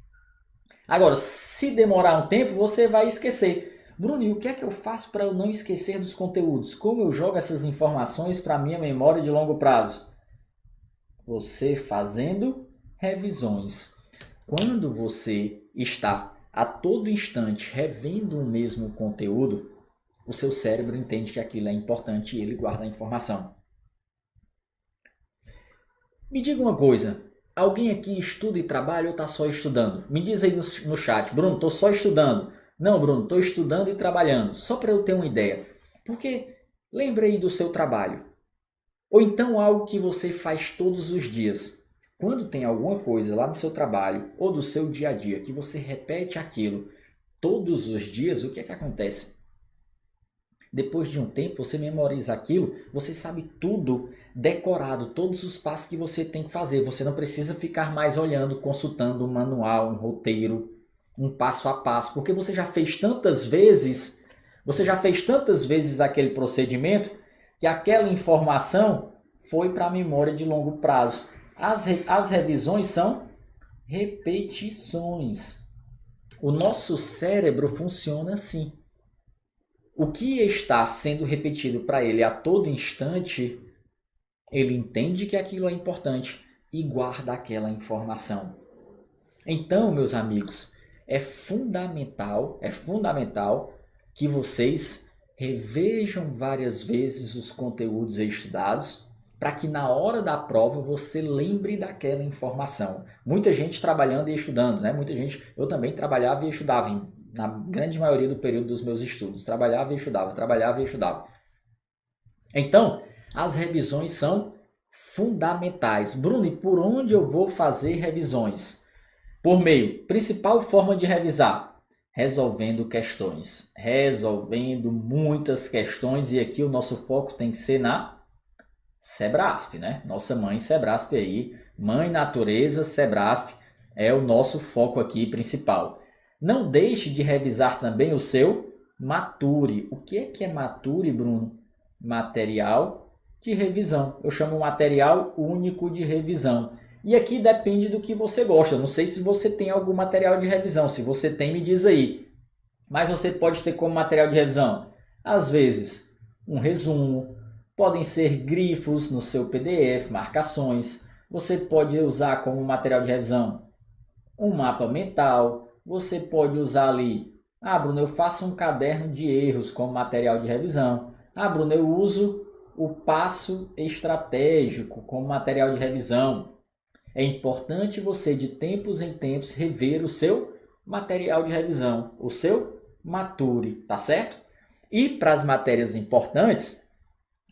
Agora, se demorar um tempo, você vai esquecer. Bruno, e o que é que eu faço para eu não esquecer dos conteúdos? Como eu jogo essas informações para a minha memória de longo prazo? Você fazendo revisões. Quando você está a todo instante revendo o mesmo conteúdo, o seu cérebro entende que aquilo é importante e ele guarda a informação. Me diga uma coisa, alguém aqui estuda e trabalha ou está só estudando? Me diz aí no chat, Bruno, estou só estudando. Não, Bruno, estou estudando e trabalhando. Só para eu ter uma ideia. Porque lembre aí do seu trabalho. Ou então algo que você faz todos os dias. Quando tem alguma coisa lá no seu trabalho ou do seu dia a dia que você repete aquilo todos os dias, o que é que acontece? Depois de um tempo, você memoriza aquilo, você sabe tudo decorado, todos os passos que você tem que fazer. Você não precisa ficar mais olhando, consultando um manual, um roteiro, um passo a passo, porque você já fez tantas vezes aquele procedimento que aquela informação foi para a memória de longo prazo. As revisões são repetições. O nosso cérebro funciona assim. O que está sendo repetido para ele a todo instante, ele entende que aquilo é importante e guarda aquela informação. Então, meus amigos, é fundamental que vocês revejam várias vezes os conteúdos estudados para que na hora da prova você lembre daquela informação. Muita gente trabalhando e estudando, né? Eu também trabalhava e estudava na grande maioria do período dos meus estudos. Trabalhava e estudava. Então, as revisões são fundamentais. Bruno, e por onde eu vou fazer revisões? Por meio, principal forma de revisar, resolvendo questões. Resolvendo muitas questões, e aqui o nosso foco tem que ser na Sebrasp, né? Nossa mãe Sebrasp aí, mãe natureza Sebrasp, é o nosso foco aqui principal. Não deixe de revisar também o seu Mature. O que é Mature, Bruno? Material de revisão. Eu chamo material único de revisão. E aqui depende do que você gosta. Não sei se você tem algum material de revisão. Se você tem, me diz aí. Mas você pode ter como material de revisão, às vezes, um resumo. Podem ser grifos no seu PDF, marcações. Você pode usar como material de revisão um mapa mental. Você pode usar ali, Bruno, eu faço um caderno de erros como material de revisão. Bruno, eu uso o passo estratégico como material de revisão. É importante você, de tempos em tempos, rever o seu material de revisão, o seu Mature, tá certo? E para as matérias importantes,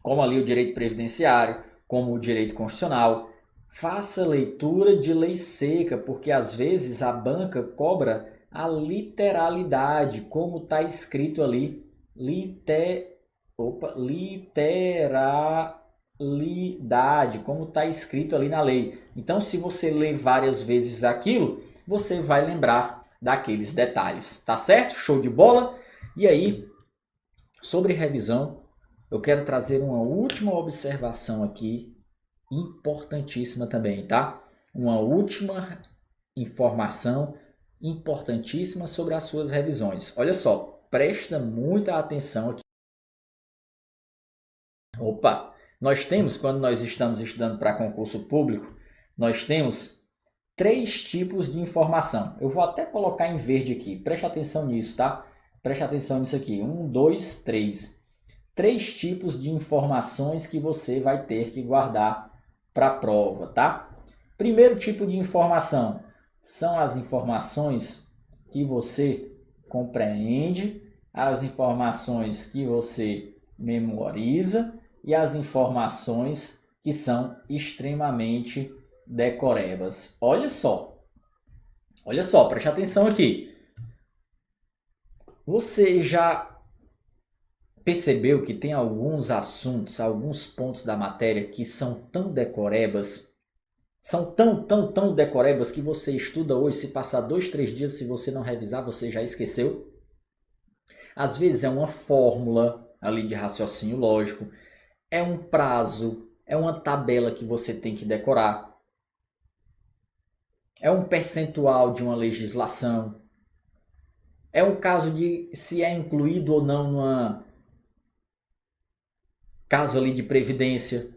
como ali o direito previdenciário, como o direito constitucional, faça leitura de lei seca, porque às vezes a banca cobra a literalidade, como está escrito ali, literalidade, como está escrito ali na lei. Então, se você ler várias vezes aquilo, você vai lembrar daqueles detalhes, tá certo? Show de bola? E aí, sobre revisão, eu quero trazer uma última observação aqui, importantíssima também, tá? Uma última informação importantíssima sobre as suas revisões. Olha só, presta muita atenção aqui. Nós temos, quando nós estamos estudando para concurso público, nós temos 3 tipos de informação. Eu vou até colocar em verde aqui, preste atenção nisso, tá? Preste atenção nisso aqui, 1, 2, 3. 3 tipos de informações que você vai ter que guardar para a prova, tá? Primeiro tipo de informação são as informações que você compreende, as informações que você memoriza e as informações que são extremamente decorebas. Olha só, preste atenção aqui. Você já percebeu que tem alguns assuntos, alguns pontos da matéria que são tão decorebas, são tão decorebas que você estuda hoje, se passar 2, 3 dias, se você não revisar, você já esqueceu? Às vezes é uma fórmula ali de raciocínio lógico, é um prazo, é uma tabela que você tem que decorar. É um percentual de uma legislação? É um caso de se é incluído ou não numa caso ali de previdência?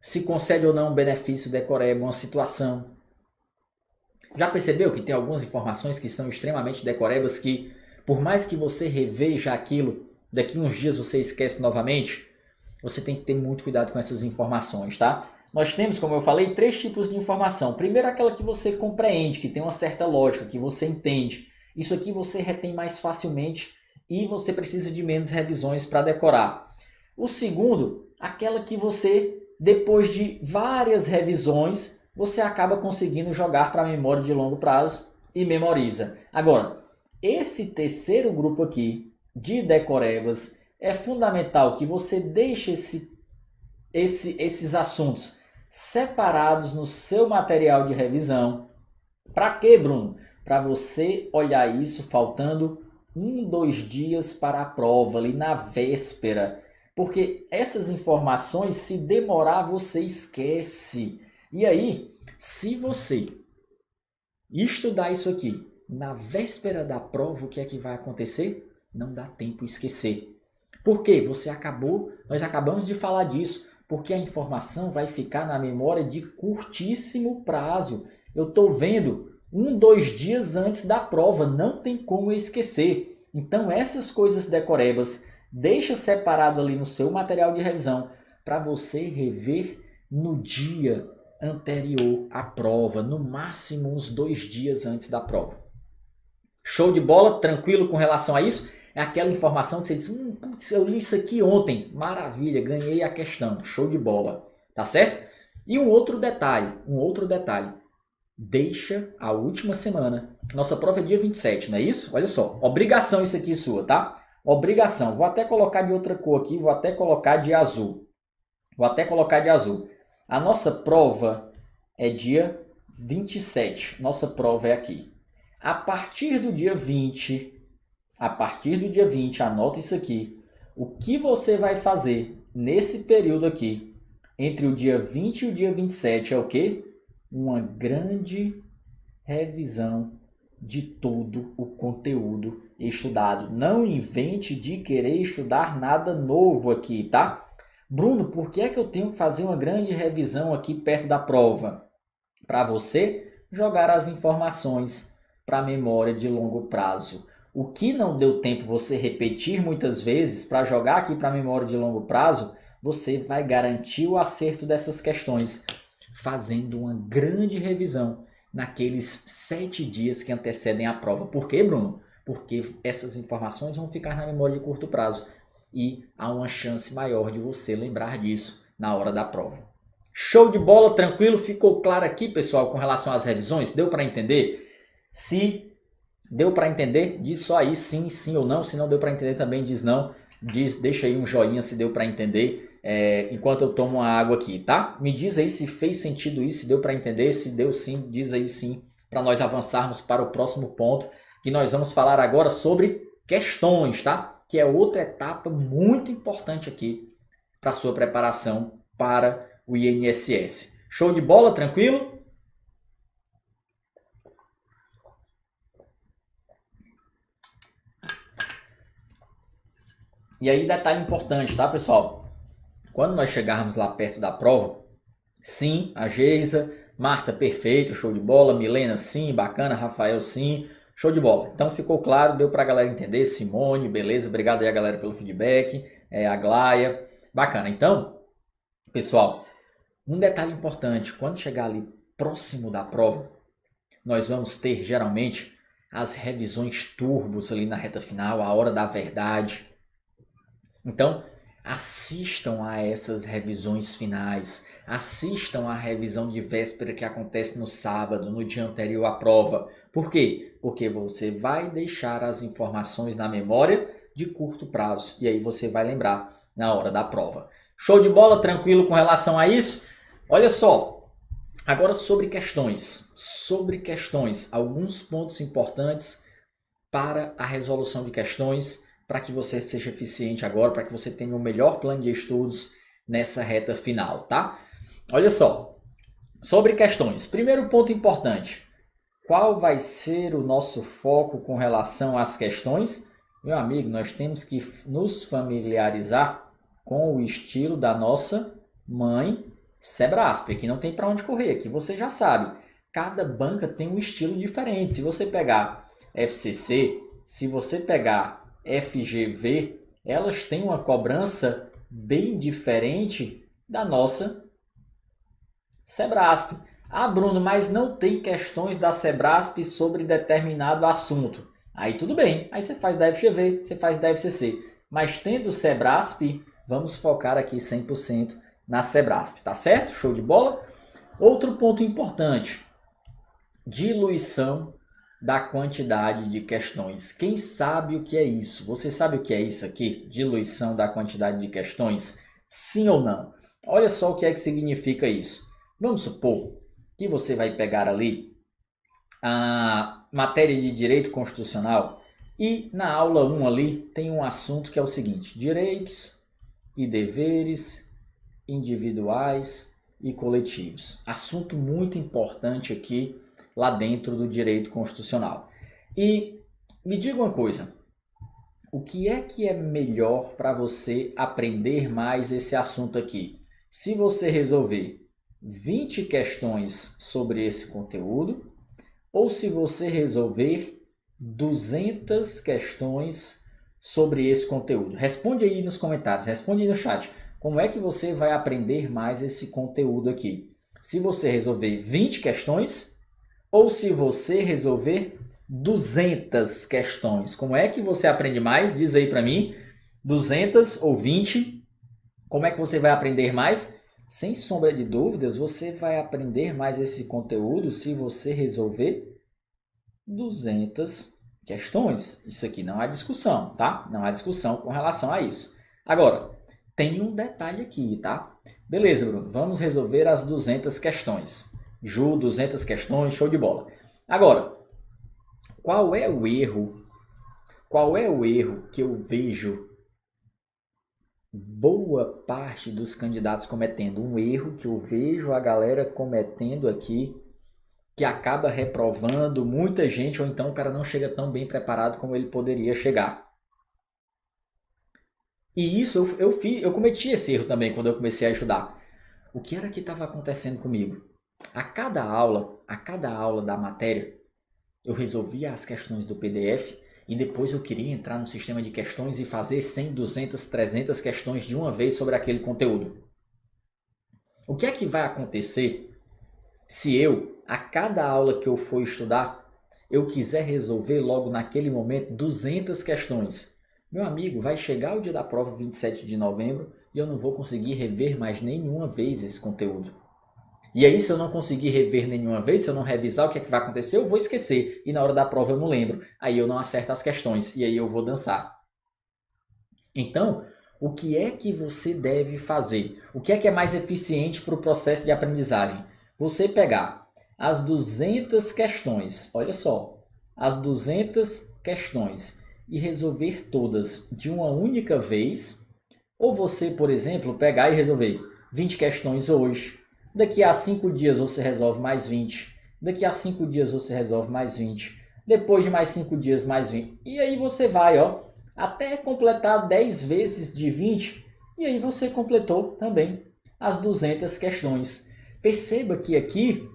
Se concede ou não um benefício decoreba, uma situação? Já percebeu que tem algumas informações que são extremamente decorebas que, por mais que você reveja aquilo, daqui uns dias você esquece novamente? Você tem que ter muito cuidado com essas informações, tá? Nós temos, como eu falei, 3 tipos de informação. Primeiro, aquela que você compreende, que tem uma certa lógica, que você entende. Isso aqui você retém mais facilmente e você precisa de menos revisões para decorar. O segundo, aquela que você, depois de várias revisões, você acaba conseguindo jogar para a memória de longo prazo e memoriza. Agora, esse terceiro grupo aqui de decorebas, é fundamental que você deixe esses assuntos separados no seu material de revisão. Para quê, Bruno? Para você olhar isso faltando 2 dias para a prova, ali na véspera. Porque essas informações, se demorar, você esquece. E aí, se você estudar isso aqui na véspera da prova, o que é que vai acontecer? Não dá tempo esquecer. Por quê? Nós acabamos de falar disso, porque a informação vai ficar na memória de curtíssimo prazo. Eu estou vendo 2 dias antes da prova, não tem como eu esquecer. Então essas coisas decorebas, deixa separado ali no seu material de revisão para você rever no dia anterior à prova, no máximo uns 2 dias antes da prova. Show de bola? Tranquilo com relação a isso? É aquela informação que você diz, putz, eu li isso aqui ontem, maravilha, ganhei a questão, show de bola, tá certo? E um outro detalhe, deixa a última semana, nossa prova é dia 27, não é isso? Olha só, obrigação isso aqui sua, tá? Obrigação, vou até colocar de outra cor aqui, vou até colocar de azul. A nossa prova é dia 27, nossa prova é aqui. A partir do dia 20, anota isso aqui. O que você vai fazer nesse período aqui, entre o dia 20 e o dia 27, é o quê? Uma grande revisão de todo o conteúdo estudado. Não invente de querer estudar nada novo aqui, tá? Bruno, por que é que eu tenho que fazer uma grande revisão aqui perto da prova? Para você jogar as informações para a memória de longo prazo. O que não deu tempo você repetir muitas vezes para jogar aqui para a memória de longo prazo, você vai garantir o acerto dessas questões fazendo uma grande revisão naqueles 7 dias que antecedem a prova. Por quê, Bruno? Porque essas informações vão ficar na memória de curto prazo e há uma chance maior de você lembrar disso na hora da prova. Show de bola, tranquilo? Ficou claro aqui, pessoal, com relação às revisões? Deu para entender? Se deu para entender, diz só aí sim, sim ou não. Se não deu para entender também, diz não. Deixa aí um joinha se deu para entender, enquanto eu tomo uma água aqui, tá? Me diz aí se fez sentido isso, se deu para entender. Se deu sim, diz aí sim, para nós avançarmos para o próximo ponto, que nós vamos falar agora sobre questões, tá? Que é outra etapa muito importante aqui para a sua preparação para o INSS. Show de bola, tranquilo? E aí, detalhe importante, tá, pessoal? Quando nós chegarmos lá perto da prova, sim, a Geisa, Marta, perfeito, show de bola, Milena, sim, bacana, Rafael, sim, show de bola. Então ficou claro, deu para a galera entender, Simone, beleza, obrigado aí a galera pelo feedback, a Glaia, bacana. Então, pessoal, um detalhe importante, quando chegar ali próximo da prova, nós vamos ter geralmente as revisões turbos ali na reta final, a hora da verdade. Então, assistam a essas revisões finais, assistam a revisão de véspera que acontece no sábado, no dia anterior à prova. Por quê? Porque você vai deixar as informações na memória de curto prazo e aí você vai lembrar na hora da prova. Show de bola, tranquilo com relação a isso? Olha só, agora sobre questões, alguns pontos importantes para a resolução de questões, para que você seja eficiente agora, para que você tenha o melhor plano de estudos nessa reta final, tá? Olha só, sobre questões. Primeiro ponto importante, Qual vai ser o nosso foco com relação às questões? Meu amigo, nós temos que nos familiarizar com o estilo da nossa mãe Sebrasp. Aqui não tem para onde correr, aqui você já sabe. Cada banca tem um estilo diferente. Se você pegar FCC, se você pegar FGV, elas têm uma cobrança bem diferente da nossa Sebrasp. Ah, Bruno, mas não tem questões da Sebrasp sobre determinado assunto. Aí tudo bem, aí você faz da FGV, você faz da FCC. Mas tendo Sebrasp, vamos focar aqui 100% na Sebrasp, tá certo? Show de bola? Outro ponto importante, diluição da quantidade de questões. Quem sabe o que é isso? Você sabe o que é isso aqui? Diluição da quantidade de questões? Sim ou não? Olha só o que é que significa isso. Vamos supor que você vai pegar ali a matéria de direito constitucional e na aula 1 ali tem um assunto que é o seguinte: direitos e deveres individuais e coletivos. Assunto muito importante aqui lá dentro do direito constitucional. E me diga uma coisa, o que é melhor para você aprender mais esse assunto aqui? Se você resolver 20 questões sobre esse conteúdo, ou se você resolver 200 questões sobre esse conteúdo. Responde aí nos comentários, responde aí no chat. Como é que você vai aprender mais esse conteúdo aqui? Se você resolver 20 questões, ou se você resolver 200 questões. Como é que você aprende mais? Diz aí para mim, 200 ou 20. Como é que você vai aprender mais? Sem sombra de dúvidas, você vai aprender mais esse conteúdo se você resolver 200 questões. Isso aqui não há discussão, tá? Não há discussão com relação a isso. Agora, tem um detalhe aqui, tá? Beleza, Bruno, vamos resolver as 200 questões. Ju, 200 questões, show de bola. Agora, qual é o erro? Qual é o erro que eu vejo boa parte dos candidatos cometendo? Um erro que eu vejo a galera cometendo aqui, que acaba reprovando muita gente, ou então o cara não chega tão bem preparado como ele poderia chegar. E isso eu cometi esse erro também quando eu comecei a estudar. O que era que estava acontecendo comigo? A cada aula da matéria, eu resolvia as questões do PDF e depois eu queria entrar no sistema de questões e fazer 100, 200, 300 questões de uma vez sobre aquele conteúdo. O que é que vai acontecer se eu, a cada aula que eu for estudar, eu quiser resolver logo naquele momento 200 questões? Meu amigo, vai chegar o dia da prova, 27 de novembro, e eu não vou conseguir rever mais nenhuma vez esse conteúdo. E aí, se eu não conseguir rever nenhuma vez, se eu não revisar, o que é que vai acontecer? Eu vou esquecer. E na hora da prova eu não lembro. Aí eu não acerto as questões. E aí eu vou dançar. Então, o que é que você deve fazer? O que é mais eficiente para o processo de aprendizagem? Você pegar as 200 questões, olha só, as 200 questões e resolver todas de uma única vez. Ou você, por exemplo, pegar e resolver 20 questões hoje. Daqui a 5 dias você resolve mais 20. Daqui a 5 dias você resolve mais 20. Depois de mais 5 dias, mais 20. E aí você vai, até completar 10 vezes de 20. E aí você completou também as 200 questões. Perceba que aqui,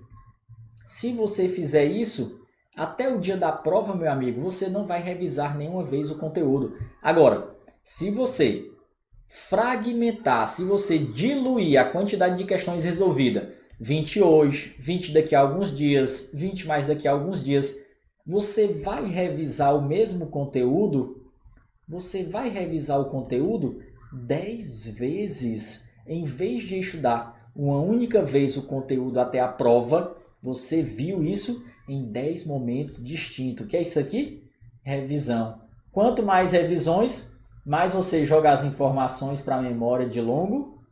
se você fizer isso, até o dia da prova, meu amigo, você não vai revisar nenhuma vez o conteúdo. Agora, se você fragmentar, se você diluir a quantidade de questões resolvida, 20 hoje, 20 daqui a alguns dias, 20 mais daqui a alguns dias, você vai revisar o mesmo conteúdo, 10 vezes. Em vez de estudar uma única vez o conteúdo até a prova, você viu isso em 10 momentos distintos. O que é isso aqui? Revisão. Quanto mais revisões, mais você joga as informações para a memória de longo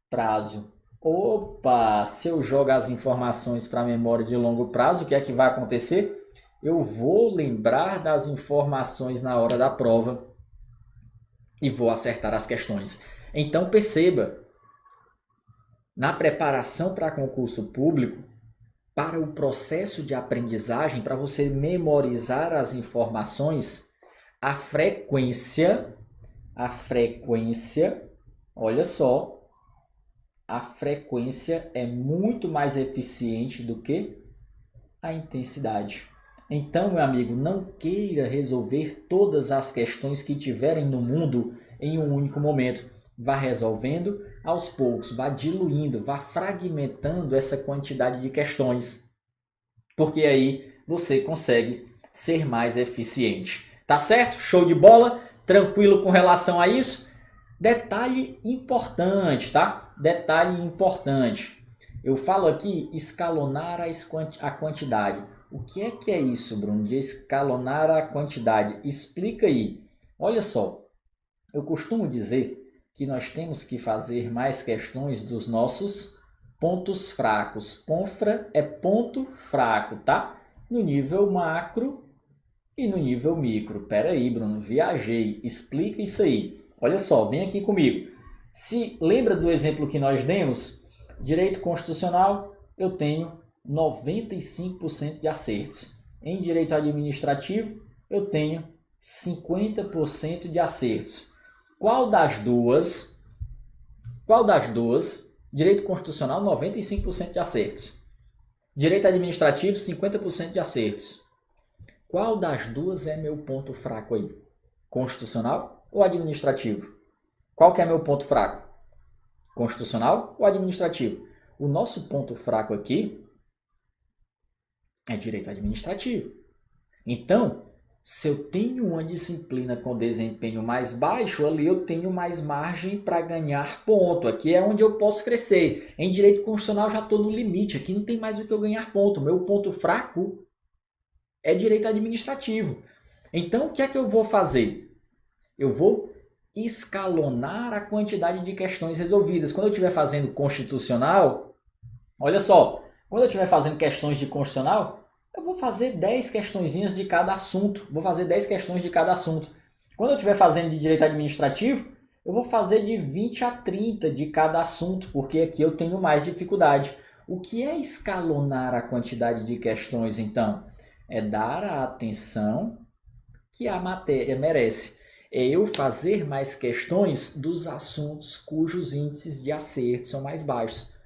prazo. Opa, se eu jogar as informações para a memória de longo prazo, o que é que vai acontecer? Eu vou lembrar das informações na hora da prova e vou acertar as questões. Então perceba, na preparação para concurso público, para o processo de aprendizagem, para você memorizar as informações, a frequência, olha só, a frequência é muito mais eficiente do que a intensidade. Então, meu amigo, não queira resolver todas as questões que tiverem no mundo em um único momento. Vá resolvendo aos poucos, vá diluindo, vá fragmentando essa quantidade de questões, porque aí você consegue ser mais eficiente. Tá certo? Show de bola? Tranquilo com relação a isso? Detalhe importante, tá? Detalhe importante. Eu falo aqui escalonar a quantidade. O que é isso, Bruno, de escalonar a quantidade? Explica aí. Olha só, eu costumo dizer que nós temos que fazer mais questões dos nossos pontos fracos. Ponfra é ponto fraco, tá? No nível macro e no nível micro. Pera aí, Bruno, viajei. Explica isso aí. Olha só, vem aqui comigo. Se lembra do exemplo que nós demos? Direito constitucional, eu tenho 95% de acertos. Em direito administrativo, eu tenho 50% de acertos. Qual das duas? Direito constitucional, 95% de acertos. Direito administrativo, 50% de acertos. Qual das duas é meu ponto fraco aí? Constitucional ou administrativo? Qual que é meu ponto fraco? Constitucional ou administrativo? O nosso ponto fraco aqui é direito administrativo. Então, se eu tenho uma disciplina com desempenho mais baixo, ali eu tenho mais margem para ganhar ponto. Aqui é onde eu posso crescer. Em direito constitucional já estou no limite. Aqui não tem mais o que eu ganhar ponto. Meu ponto fraco é direito administrativo. Então, o que é que eu vou fazer? Eu vou escalonar a quantidade de questões resolvidas. Quando eu estiver fazendo constitucional, olha só, quando eu estiver fazendo questões de constitucional, eu vou fazer 10 questõezinhas de cada assunto. Vou fazer 10 questões de cada assunto. Quando eu estiver fazendo de direito administrativo, eu vou fazer de 20 a 30 de cada assunto, porque aqui eu tenho mais dificuldade. O que é escalonar a quantidade de questões, então? É dar a atenção que a matéria merece. É eu fazer mais questões dos assuntos cujos índices de acerto são mais baixos.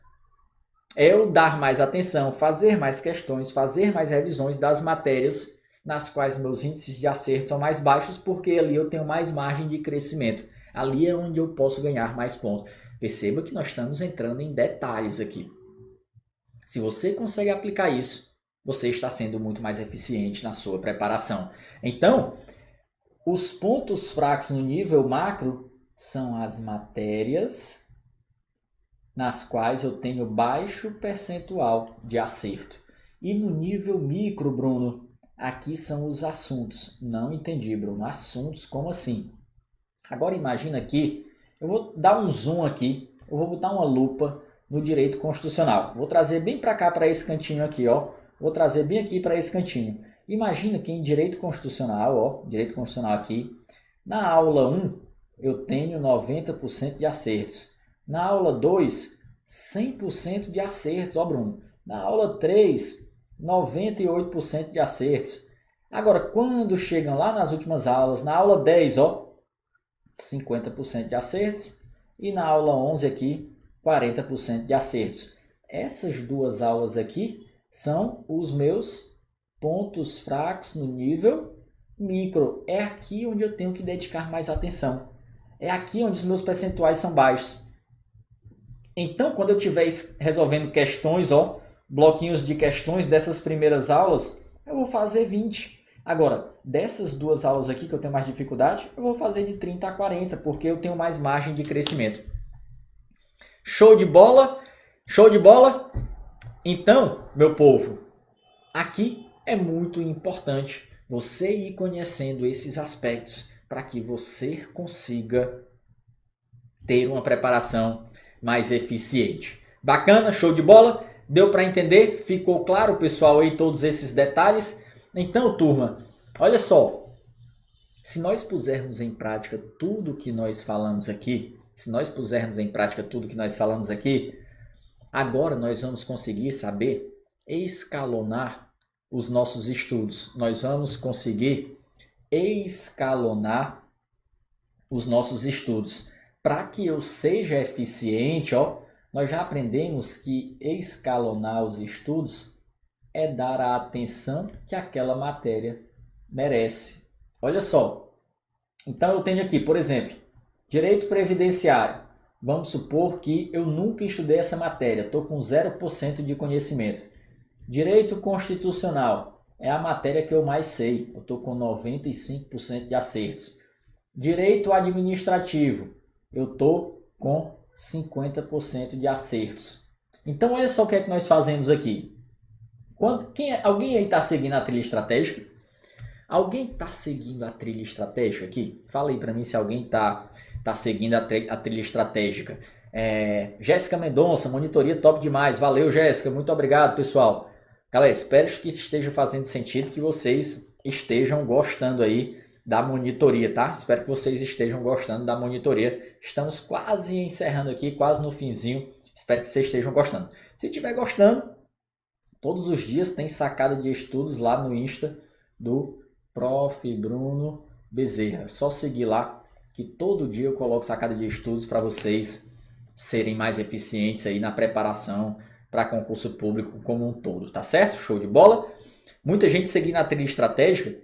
É eu dar mais atenção, fazer mais questões, fazer mais revisões das matérias nas quais meus índices de acerto são mais baixos, porque ali eu tenho mais margem de crescimento. Ali é onde eu posso ganhar mais pontos. Perceba que nós estamos entrando em detalhes aqui. Se você consegue aplicar isso, você está sendo muito mais eficiente na sua preparação. Então, os pontos fracos no nível macro são as matérias nas quais eu tenho baixo percentual de acerto. E no nível micro, Bruno, aqui são os assuntos. Não entendi, Bruno. Assuntos, como assim? Agora imagina aqui, eu vou dar um zoom aqui, eu vou botar uma lupa no direito constitucional. Vou trazer bem para cá, para esse cantinho aqui, ó. Vou trazer bem aqui para esse cantinho. Imagina que em direito constitucional, ó, direito constitucional aqui, na aula 1 eu tenho 90% de acertos. Na aula 2, 100% de acertos, ó Bruno. Na aula 3, 98% de acertos. Agora, quando chegam lá nas últimas aulas, na aula 10, ó, 50% de acertos. E na aula 11 aqui, 40% de acertos. Essas duas aulas aqui são os meus pontos fracos no nível micro. É aqui onde eu tenho que dedicar mais atenção. É aqui onde os meus percentuais são baixos. Então, quando eu estiver resolvendo questões, ó, bloquinhos de questões dessas primeiras aulas, eu vou fazer 20. Agora, dessas duas aulas aqui que eu tenho mais dificuldade, eu vou fazer de 30 a 40, porque eu tenho mais margem de crescimento. Show de bola? Show de bola? Então, meu povo, aqui é muito importante você ir conhecendo esses aspectos para que você consiga ter uma preparação mais eficiente. Bacana? Show de bola? Deu para entender? Ficou claro, pessoal, aí todos esses detalhes? Então, turma, olha só. Se nós pusermos em prática tudo que nós falamos aqui, agora nós vamos conseguir saber escalonar os nossos estudos. Nós vamos conseguir escalonar os nossos estudos. Para que eu seja eficiente, nós já aprendemos que escalonar os estudos é dar a atenção que aquela matéria merece. Olha só. Então eu tenho aqui, por exemplo, direito previdenciário. Vamos supor que eu nunca estudei essa matéria, estou com 0% de conhecimento. Direito constitucional é a matéria que eu mais sei, eu estou com 95% de acertos. Direito administrativo, eu estou com 50% de acertos. Então olha só o que é que nós fazemos aqui. Alguém aí está seguindo a trilha estratégica? Alguém está seguindo a trilha estratégica aqui? Fala aí para mim se alguém está seguindo a trilha estratégica. Jéssica Mendonça, monitoria top demais. Valeu, Jéssica. Muito obrigado, pessoal. Galera, espero que isso esteja fazendo sentido, que vocês estejam gostando aí da monitoria, tá? Espero que vocês estejam gostando da monitoria. Estamos quase encerrando aqui, quase no finzinho. Espero que vocês estejam gostando. Se estiver gostando, todos os dias tem sacada de estudos lá no Insta do Prof. Bruno Bezerra. Só seguir lá que todo dia eu coloco sacada de estudos para vocês serem mais eficientes aí na preparação para concurso público como um todo, tá certo? Show de bola? Muita gente seguindo a trilha estratégica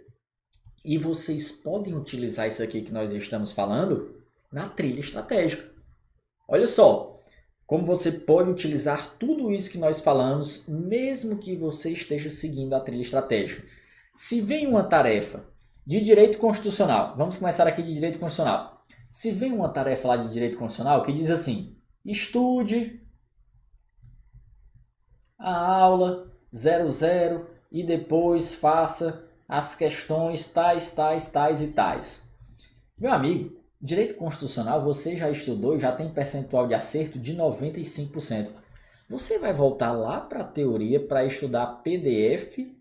e vocês podem utilizar isso aqui que nós estamos falando na trilha estratégica. Olha só, como você pode utilizar tudo isso que nós falamos, mesmo que você esteja seguindo a trilha estratégica. Se vem uma tarefa de direito constitucional, vamos começar aqui de direito constitucional. Se vem uma tarefa lá de direito constitucional que diz assim, estude a aula 00 e depois faça as questões tais e tais. Meu amigo, direito constitucional você já estudou e já tem percentual de acerto de 95%. Você vai voltar lá para a teoria para estudar PDF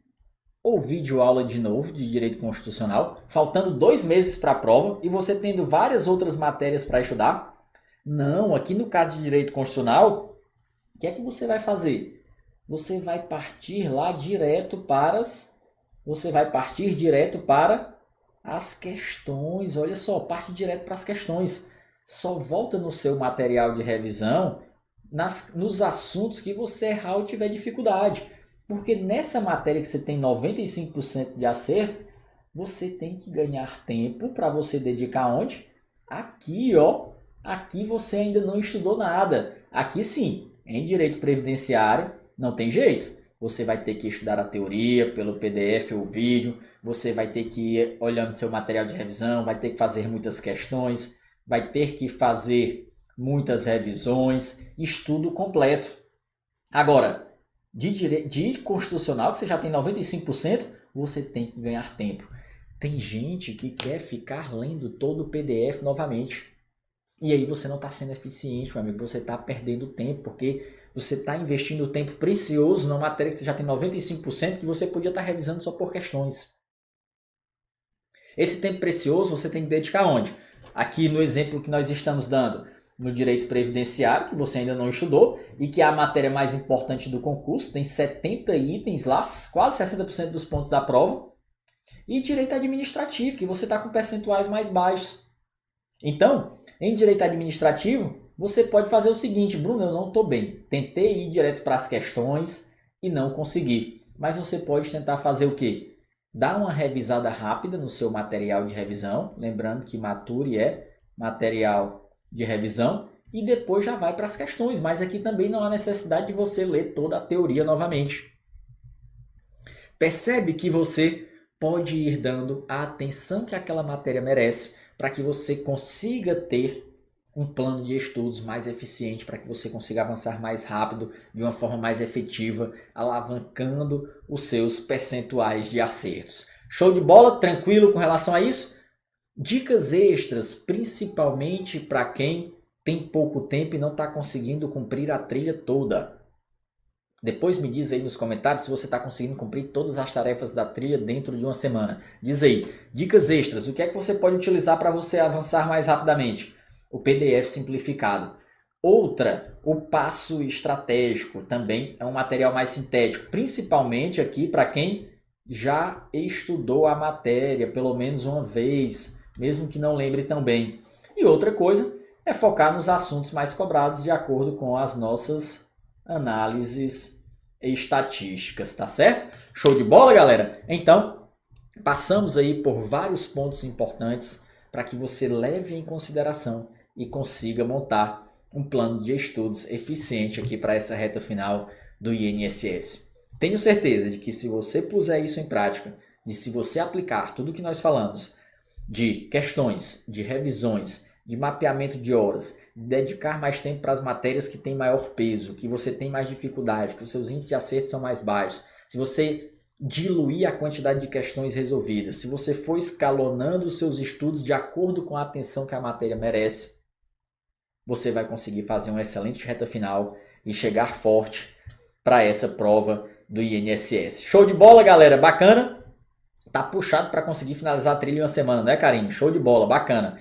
ou videoaula de novo de direito constitucional, faltando 2 meses para a prova e você tendo várias outras matérias para estudar? Não, aqui no caso de direito constitucional, o que é que você vai fazer? Você vai partir lá direto para as questões. Olha só, parte direto para as questões. Só volta no seu material de revisão nos assuntos que você errar ou tiver dificuldade. Porque nessa matéria que você tem 95% de acerto, você tem que ganhar tempo para você dedicar onde? Aqui, Aqui você ainda não estudou nada. Aqui sim, em direito previdenciário, não tem jeito. Você vai ter que estudar a teoria pelo PDF ou vídeo, você vai ter que ir olhando seu material de revisão, vai ter que fazer muitas questões, vai ter que fazer muitas revisões, estudo completo. Agora, de constitucional, que você já tem 95%, você tem que ganhar tempo. Tem gente que quer ficar lendo todo o PDF novamente. E aí você não está sendo eficiente, meu amigo. Você está perdendo tempo, porque você está investindo tempo precioso numa matéria que você já tem 95%, que você podia estar revisando só por questões. Esse tempo precioso você tem que dedicar onde? Aqui no exemplo que nós estamos dando, no direito previdenciário, que você ainda não estudou, e que é a matéria mais importante do concurso, tem 70 itens lá, quase 60% dos pontos da prova, e direito administrativo, que você está com percentuais mais baixos. Então, em direito administrativo, você pode fazer o seguinte, Bruno, eu não estou bem, tentei ir direto para as questões e não consegui, mas você pode tentar fazer o quê? Dar uma revisada rápida no seu material de revisão, lembrando que Mature é material de revisão, e depois já vai para as questões, mas aqui também não há necessidade de você ler toda a teoria novamente. Percebe que você pode ir dando a atenção que aquela matéria merece para que você consiga ter um plano de estudos mais eficiente, para que você consiga avançar mais rápido, de uma forma mais efetiva, alavancando os seus percentuais de acertos. Show de bola? Tranquilo com relação a isso? Dicas extras, principalmente para quem tem pouco tempo e não está conseguindo cumprir a trilha toda. Depois me diz aí nos comentários se você está conseguindo cumprir todas as tarefas da trilha dentro de uma semana. Diz aí, dicas extras, o que é que você pode utilizar para você avançar mais rapidamente? O PDF simplificado. Outra, o passo estratégico, também é um material mais sintético, principalmente aqui para quem já estudou a matéria pelo menos uma vez, mesmo que não lembre tão bem. E outra coisa é focar nos assuntos mais cobrados de acordo com as nossas análises estatísticas, tá certo? Show de bola, galera? Então, passamos aí por vários pontos importantes para que você leve em consideração e consiga montar um plano de estudos eficiente aqui para essa reta final do INSS. Tenho certeza de que se você puser isso em prática, de se você aplicar tudo o que nós falamos, de questões, de revisões, de mapeamento de horas, dedicar mais tempo para as matérias que têm maior peso, que você tem mais dificuldade, que os seus índices de acerto são mais baixos, se você diluir a quantidade de questões resolvidas, se você for escalonando os seus estudos de acordo com a atenção que a matéria merece, você vai conseguir fazer uma excelente reta final e chegar forte para essa prova do INSS. Show de bola, galera? Bacana? Tá puxado para conseguir finalizar a trilha em uma semana, né, Carinho? Show de bola, bacana.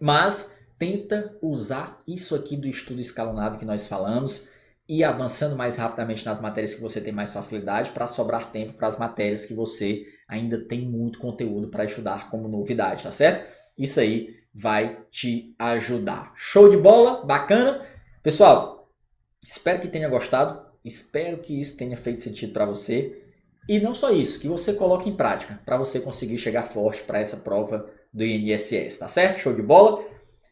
Mas tenta usar isso aqui do estudo escalonado que nós falamos e avançando mais rapidamente nas matérias que você tem mais facilidade para sobrar tempo para as matérias que você ainda tem muito conteúdo para estudar como novidade, tá certo? Isso aí vai te ajudar. Show de bola? Bacana? Pessoal, espero que tenha gostado. Espero que isso tenha feito sentido para você. E não só isso, que você coloque em prática para você conseguir chegar forte para essa prova do INSS, tá certo? Show de bola?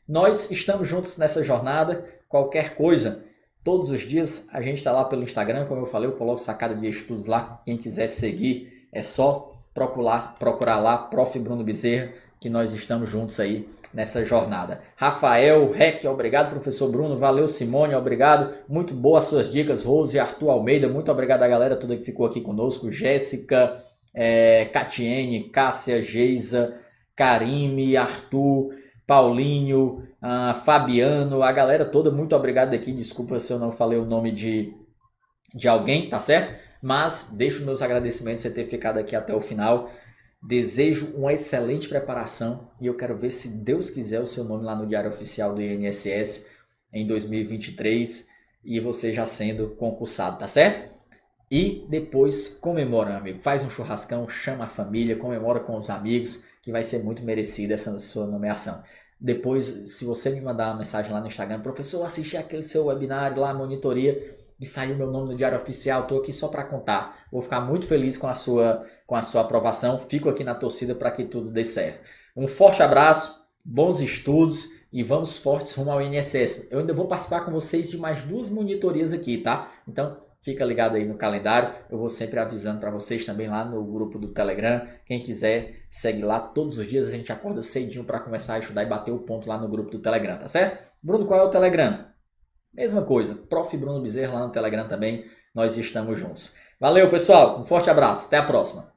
Nós estamos juntos nessa jornada. Qualquer coisa, todos os dias a gente está lá pelo Instagram, como eu falei, eu coloco sacada de estudos lá. Quem quiser seguir é só procurar lá, Prof. Bruno Bezerra, que nós estamos juntos aí nessa jornada. Rafael, Rec, obrigado, professor Bruno, valeu, Simone, obrigado, muito boas suas dicas, Rose, Arthur Almeida, muito obrigado a galera toda que ficou aqui conosco, Jéssica, Catiene, Cássia, Geisa, Karime, Arthur, Paulinho, Fabiano, a galera toda, muito obrigado aqui, desculpa se eu não falei o nome de alguém, tá certo? Mas deixo meus agradecimentos por você ter ficado aqui até o final. Desejo uma excelente preparação e eu quero ver, se Deus quiser, o seu nome lá no Diário Oficial do INSS em 2023 e você já sendo concursado, tá certo? E depois comemora, amigo. Faz um churrascão, chama a família, comemora com os amigos, que vai ser muito merecida essa sua nomeação. Depois, se você me mandar uma mensagem lá no Instagram, professor, assisti aquele seu webinário lá, monitoria, e saiu meu nome no Diário Oficial, estou aqui só para contar. Vou ficar muito feliz com a sua aprovação. Fico aqui na torcida para que tudo dê certo. Um forte abraço, bons estudos e vamos fortes rumo ao INSS. Eu ainda vou participar com vocês de mais 2 monitorias aqui, tá? Então, fica ligado aí no calendário. Eu vou sempre avisando para vocês também lá no grupo do Telegram. Quem quiser, segue lá. Todos os dias a gente acorda cedinho para começar a estudar e bater o ponto lá no grupo do Telegram, tá certo? Bruno, qual é o Telegram? Mesma coisa, Prof. Bruno Bezerra lá no Telegram também, nós estamos juntos. Valeu, pessoal, um forte abraço, até a próxima.